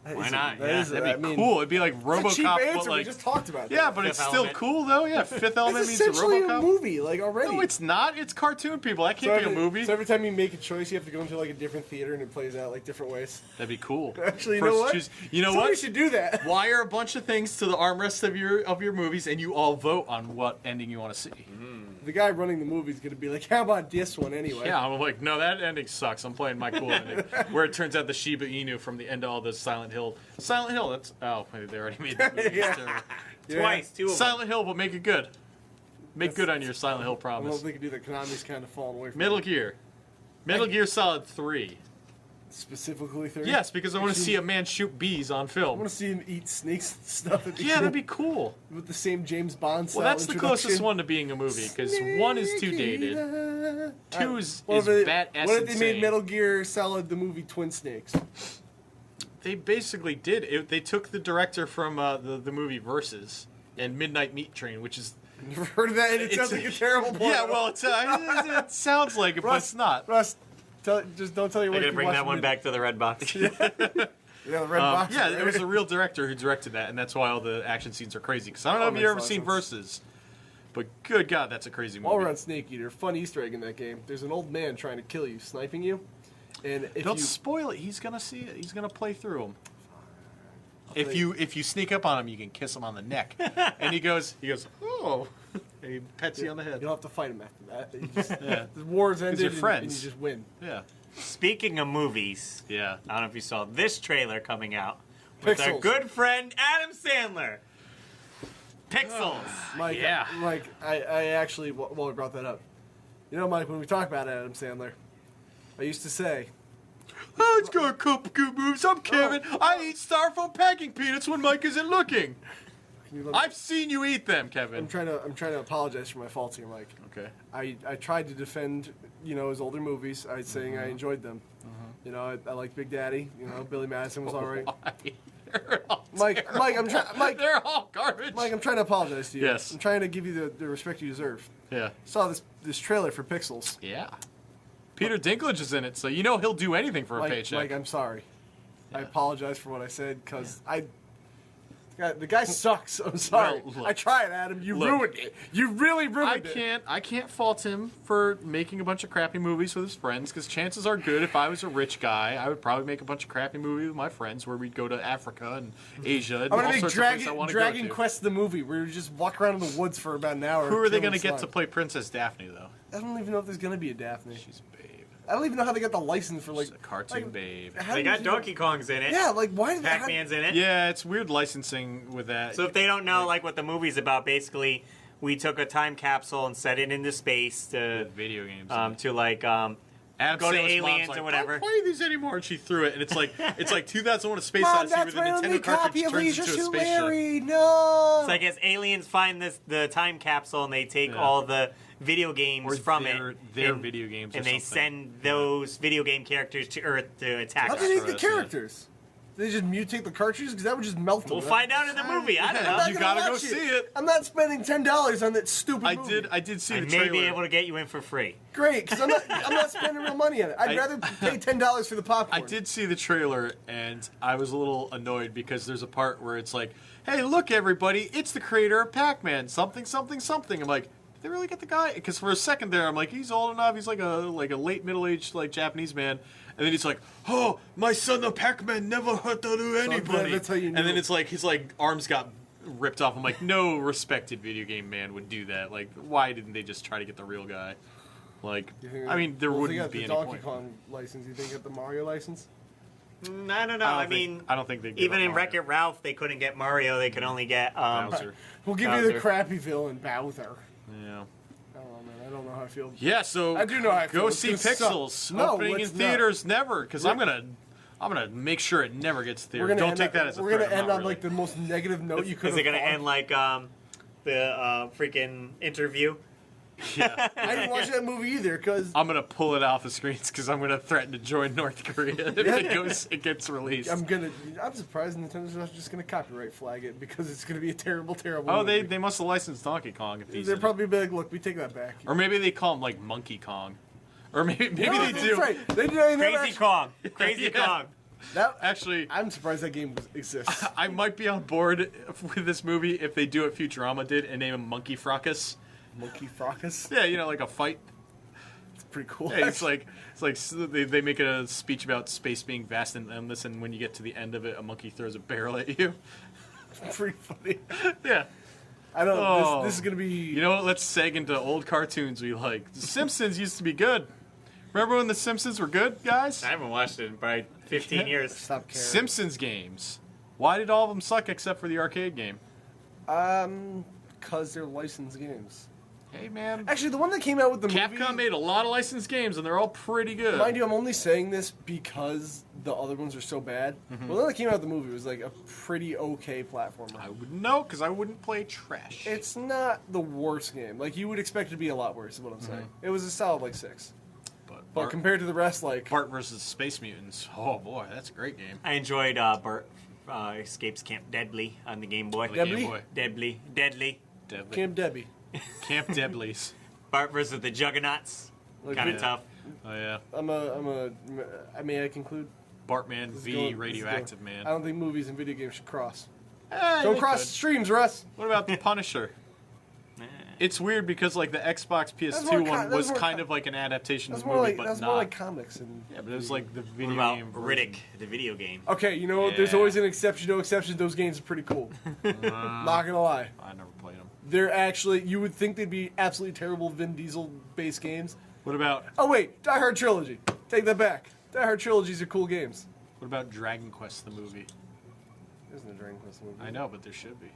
Why not? That'd be cool. It'd be like RoboCop, It's a cheap answer. but like We just talked about that. yeah, but it's Fifth still Element. cool though. Yeah, Fifth Element It's means a essentially a RoboCop. movie, like, already. No, it's not. It's cartoon people. That can't be a movie. So every time you make a choice, you have to go into like a different theater and it plays out like different ways. That'd be cool. Actually, you First know what? You know Somebody what? should do that. Wire a bunch of things to the armrest of your movies, and you all vote on what ending you want to see. The guy running the movie is going to be like, how about this one anyway? Yeah, I'm like, no, that ending sucks. I'm playing my cool ending, where it turns out the Shiba Inu from the end of all the Silent Hill. Silent Hill. That's they already made that movie. Yeah. Terrible. Twice, two of them. Silent Hill, but make it good. Make good on your Silent Hill I don't know promise. if they can do that. Konami's kind of falling away from Metal it. Gear. Metal Gear Solid 3. Specifically 30? Yes, because I want to see a man shoot bees on I film. want to see him eat snakes and stuff. Yeah, that'd be cool. With the same James Bond style Well, that's the closest introduction. one to being a movie, because 1 is too dated. 2 is What if badass What if they insane. made Metal Gear Solid the movie Twin Snakes? They basically did. They took the director from the movie Versus and Midnight Meat Train, which is... Never heard of that, and it sounds like a terrible porno. Yeah, well, it sounds like it, but it's not. Russ, just don't tell your I'm wife gonna you bring watched that one Mid- back to the red box. Yeah, the red box. Yeah, it was a real director who directed that, and that's why all the action scenes are crazy. Because I don't know Oh, if you've makes ever a lot of seen sense. Versus, but good God, that's a crazy movie. While we're on Snake Eater, fun Easter egg in that game. There's an old man trying to kill you, sniping you, and if Don't you spoil it. He's gonna see it. He's gonna play through him. If you sneak up on him, you can kiss him on the neck, and he goes, oh, and he pets you on the head. you'll have to fight him after that. You just, Yeah, the war's ended, you're and friends. you just win. yeah, Speaking of movies, yeah. I don't know if you saw this trailer coming out with our Pixels. good friend Adam Sandler. Pixels. Mike, Yeah. Mike, I actually, well, we brought that up. You know, Mike, when we talk about Adam Sandler, I used to say, Oh, it's got a couple good moves. I'm Kevin. I eat styrofoam packing peanuts when Mike isn't looking. can you let me- I've seen you eat them, I'm Kevin. trying to apologize for my faults here, Mike. Okay. I tried to defend, his older movies. I was saying I enjoyed them. You know, I like Big Daddy. You know, Billy Madison was all right. Why? They're all Mike, They're all garbage. Mike, I'm trying to apologize to you. Yes. I'm trying to give you the respect you deserve. Yeah. Saw this trailer for Pixels. Yeah. Peter Dinklage is in it, so you know he'll do anything for a Mike, paycheck. Mike, I'm sorry. I Yeah. apologize for what I said because the guy sucks. I'm sorry. Well, look. I tried, Adam. You Look. ruined it. You really ruined it. I can't fault him for making a bunch of crappy movies with his friends, because chances are good if I was a rich guy, I would probably make a bunch of crappy movies with my friends where we'd go to Africa and Asia and I'm all gonna make sorts of places I Dragon, want to Dragon go to. Quest the movie where you just walk around in the woods for about an hour. Who are they killing going to get to slime. play Princess Daphne, though? I don't even know if there's gonna be a Daphne. She's a babe. I don't even know how they got the license for like She's a cartoon like, babe. how They do you got do Donkey Kong's in it. that? Yeah, like why did Pac-Man's in it. Yeah, it's weird licensing with that. So if they don't know like what the movie's about, basically we took a time capsule and set it into space to video games. Adam go to Sandler's aliens mom's like, or whatever. Don't play these anymore, and she threw it, and it's like 2001: A Space Mom, Odyssey where that's the my only Nintendo copy cartridge of turns Leisure into a Suit spaceship. Larry. No. It's like as aliens find the time capsule and they take Yeah. all the video games Or from their it, video games, or and they something. send those video game characters to Earth to attack How us. do they make the Us, yeah. characters? Do they just mutate the cartridges? Because that would just melt them. We'll find out in the movie. I don't Yeah, know. not you gonna gotta go watch see it. I'm not spending $10 on that stupid movie. I did see I the may trailer. be able to get you in for free. Great, because I'm not spending real money on it. I'd rather pay $10 for the popcorn. I did see the trailer, and I was a little annoyed because there's a part where it's like, "Hey, look, everybody! It's the creator of Pac-Man. Something, something, something." I'm like, "Did they really get the guy?" Because for a second there, I'm like, "He's old enough. He's like a late middle-aged Japanese man." And then he's like, "Oh, my son, the Pac-Man, never hurt to anybody." that's how you and knew. then it's like his arms got ripped off. I'm like, no respected video game man would do that. Like, why didn't they just try to get the real guy? Like, I mean, there Well, if they wouldn't got be the any Donkey point. Kong license. You think they got the Mario license? I don't know. I mean, I don't think they. even in Wreck-It Ralph, they couldn't get Mario. They could only get Bowser. We'll give you the Bowser. crappy villain, Bowser. Yeah. I don't know, man. I don't know how I feel. Yeah, so I do know how I feel. go It's see gonna suck. Pixels No, opening in let's not. theaters never, because I'm gonna make sure it never gets to We're theaters. gonna Don't end take up- that as a We're threat. gonna I'm end not on really. like the most negative note you could. Is it going to end like the freaking interview? Yeah. I didn't watch that movie either because I'm gonna pull it off the screens because I'm gonna threaten to join North Korea if it gets released. I'm surprised Nintendo's not just gonna copyright flag it because it's gonna be a terrible Oh, movie. they must have licensed Donkey Kong if he's They're in it. probably be like, look, we take that back. Or maybe they call him like Monkey Kong. Or maybe No, they that's do. right. They never Crazy actually- Kong. Crazy Yeah. Kong. That, Actually, I'm surprised that game exists. I might be on board with this movie if they do what Futurama did and name him Monkey Fracas. Monkey Fracas. Yeah, you know, like a fight. It's pretty cool. Yeah, it's like they make a speech about space being vast and endless, and when you get to the end of it, a monkey throws a barrel at you. It's pretty funny. Yeah. I don't know. Oh. This is gonna be. You know what? Let's seg into old cartoons we like. The Simpsons used to be good. Remember when The Simpsons were good, guys? I haven't watched it in probably 15 years. Stop caring. Simpsons games. Why did all of them suck except for the arcade game? Because they're licensed games. Hey, man. Actually, the one that came out with the Capcom movie. made a lot of licensed games, and they're all pretty good. Mind you, I'm only saying this because the other ones are so bad. Mm-hmm. The one that came out with the movie was like a pretty okay platformer. I wouldn't know, because I wouldn't play trash. It's not the worst game. Like, you would expect it to be a lot worse, is what I'm saying. It was a solid, like, 6. But Bart, compared to the rest, like... Bart versus Space Mutants. Oh, boy, that's a great game. I enjoyed Bart Escapes Camp Deadly on the Game Boy. The Deadly? Game Boy. Deadly. Deadly. Camp Debbie. Camp Deadlies. Bart versus the Juggernauts. Like, Kind of yeah. tough. Oh, yeah. May I conclude? Bartman v. Going- Radioactive this is Man. I don't think movies and video games should cross. Eh, Don't they cross could. streams, Russ. What about the Punisher? It's weird because like the Xbox PS2 one was kind of like an adaptation of That's the more movie, like but that's not. more like comics and. Yeah, but it was like the What video about game version. Riddick, the video game? Okay, you know what? There's Yeah. always an exception. No exception. Those games are pretty cool. Not gonna lie. I never played them. They're actually. You would think they'd be absolutely terrible Vin Diesel based games. What about Oh wait, Die Hard trilogy. Take that back. Die Hard trilogies are cool games. Dragon Quest the movie? There's no Dragon Quest movie. I know, but there should be.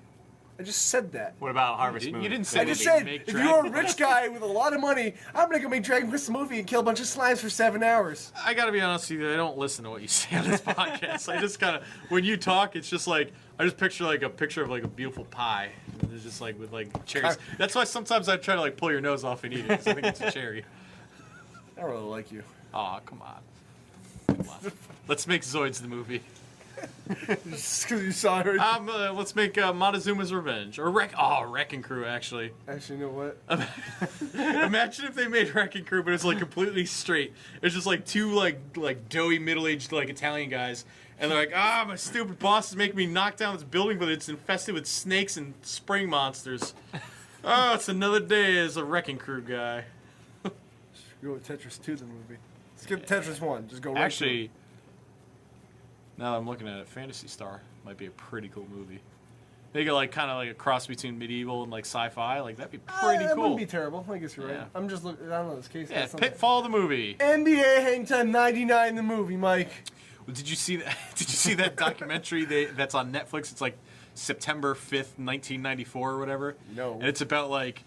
I just said that. What about Harvest You Moon? didn't say I just they said, make if Dragon you're a rich guy with a lot of money, I'm gonna go make Dragon Quest the movie and kill a bunch of slimes for 7 hours. I gotta be honest with you, I don't listen to what you say on this podcast. I just kind of, when you talk, it's just like, I just picture like a picture of like a beautiful pie. And it's just like with like cherries. That's why sometimes I try to like pull your nose off and eat it, because I think it's a cherry. I don't really like you. Aw, come on. Come on. Let's make Zoids the movie. Just because you saw her. Let's make Montezuma's Revenge. Or Wrecking Crew, actually. Actually, you know what? Imagine if they made Wrecking Crew, but it's like completely straight. It's just like two like doughy middle-aged like Italian guys, and they're like, my stupid boss is making me knock down this building, but it's infested with snakes and spring monsters. Oh, it's another day as a Wrecking Crew guy. Go with Tetris 2, the movie. Skip Tetris 1. Just go right to Actually, now that I'm looking at it, Phantasy Star might be a pretty cool movie. They get like kind of like a cross between medieval and like sci-fi. Like that'd be pretty That cool. wouldn't be terrible. I guess you're right. Yeah. I'm just looking. I don't know this case. Yeah, got something. Pitfall the movie. NBA Hang Time 99, the movie, Mike. Did you see that? Did you see that documentary that's on Netflix? It's like September 5th, 1994 or whatever. No. And it's about like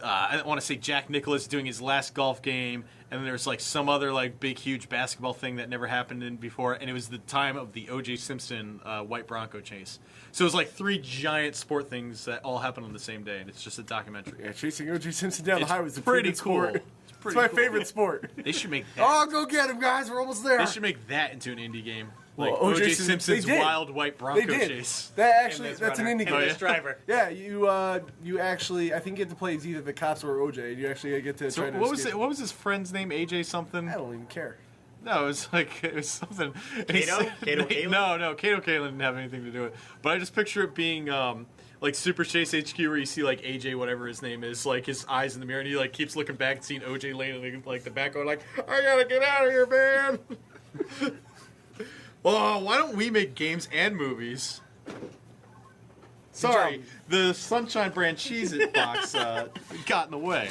I don't want to say Jack Nicklaus doing his last golf game, and then there's like some other like big huge basketball thing that never happened in before, and it was the time of the O.J. Simpson white Bronco chase. So it was like three giant sport things that all happened on the same day, and it's just a documentary. Yeah, chasing O.J. Simpson down It's the highway is a pretty good cool. sport. It's It's pretty my cool. favorite sport. They should make that. Oh, go get him, guys. We're almost there. They should make that into an indie game. Like Well, O.J. O.J. Simpson's they did. wild white They Bronco did. chase. That actually, Him as that's an runner, indie him game. as driver. Yeah, you actually, I think you get to play as either the cops or OJ. And you actually get to So try to what was escape. it? What was his friend's name? AJ something? I don't even care. No, it was something. And he Kato? said- Kato Kalin? No, Kato Kalin didn't have anything to do with it. But I just picture it being like Super Chase HQ, where you see like AJ, whatever his name is, like his eyes in the mirror, and he like keeps looking back and seeing OJ laying in like the back, going like, "I gotta get out of here, man." Well, why don't we make games and movies? Sorry, the Sunshine Brand Cheez-It box got in the way.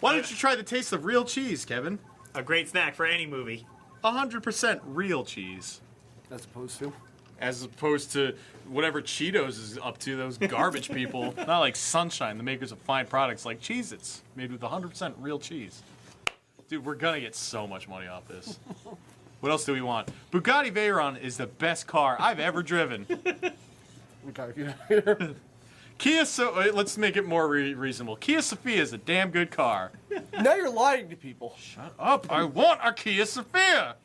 Why don't you try the taste of real cheese, Kevin? A great snack for any movie. 100% real cheese. As opposed to. As opposed to whatever Cheetos is up to, those garbage people. Not like Sunshine, the makers of fine products like Cheez-Its, made with 100% real cheese. Dude, we're gonna get so much money off this. What else do we want? Bugatti Veyron is the best car I've ever driven. We gotta get out of here. Let's make it more reasonable. Kia Sophia is a damn good car. Now you're lying to people. Shut up! I want a Kia Sophia.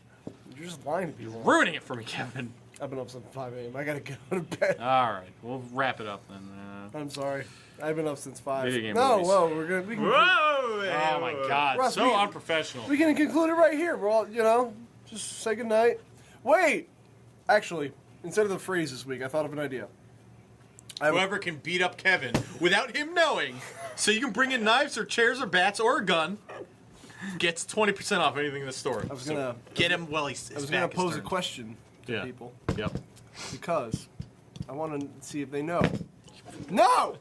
You're just lying to people. Ruining it for me, Kevin. I've been up since 5 a.m. I gotta go to bed. All right, we'll wrap it up then. I'm sorry. I've been up since 5. Video game No, movies. well, we're gonna. We can, Whoa! Oh my God, Russ, so unprofessional. we can conclude it right here. We're all, just say goodnight. Wait, actually, instead of the phrase this week, I thought of an idea. Whoever can beat up Kevin without him knowing, so you can bring in knives or chairs or bats or a gun, gets 20% off anything in the store. I was gonna Get him while he's. I was gonna pose a question to Yeah. people Yep. because I want to see if they know. No.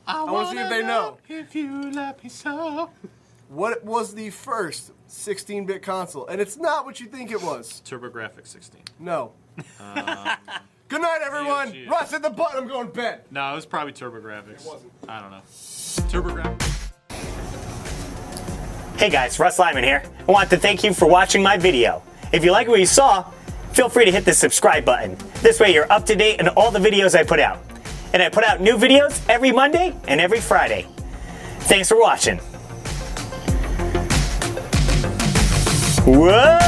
I want to see if they know. If you love me so. What was the first 16-bit console? And it's not what you think it was. TurboGrafx 16. No. Good night, everyone. GeoGeo. Russ, hit the button. I'm going to bed. No, it was probably TurboGrafx. It wasn't. I don't know. TurboGrafx. Hey guys, Russ Lyman here. I want to thank you for watching my video. If you like what you saw, feel free to hit the subscribe button. This way you're up to date on all the videos I put out. And I put out new videos every Monday and every Friday. Thanks for watching. Whoa!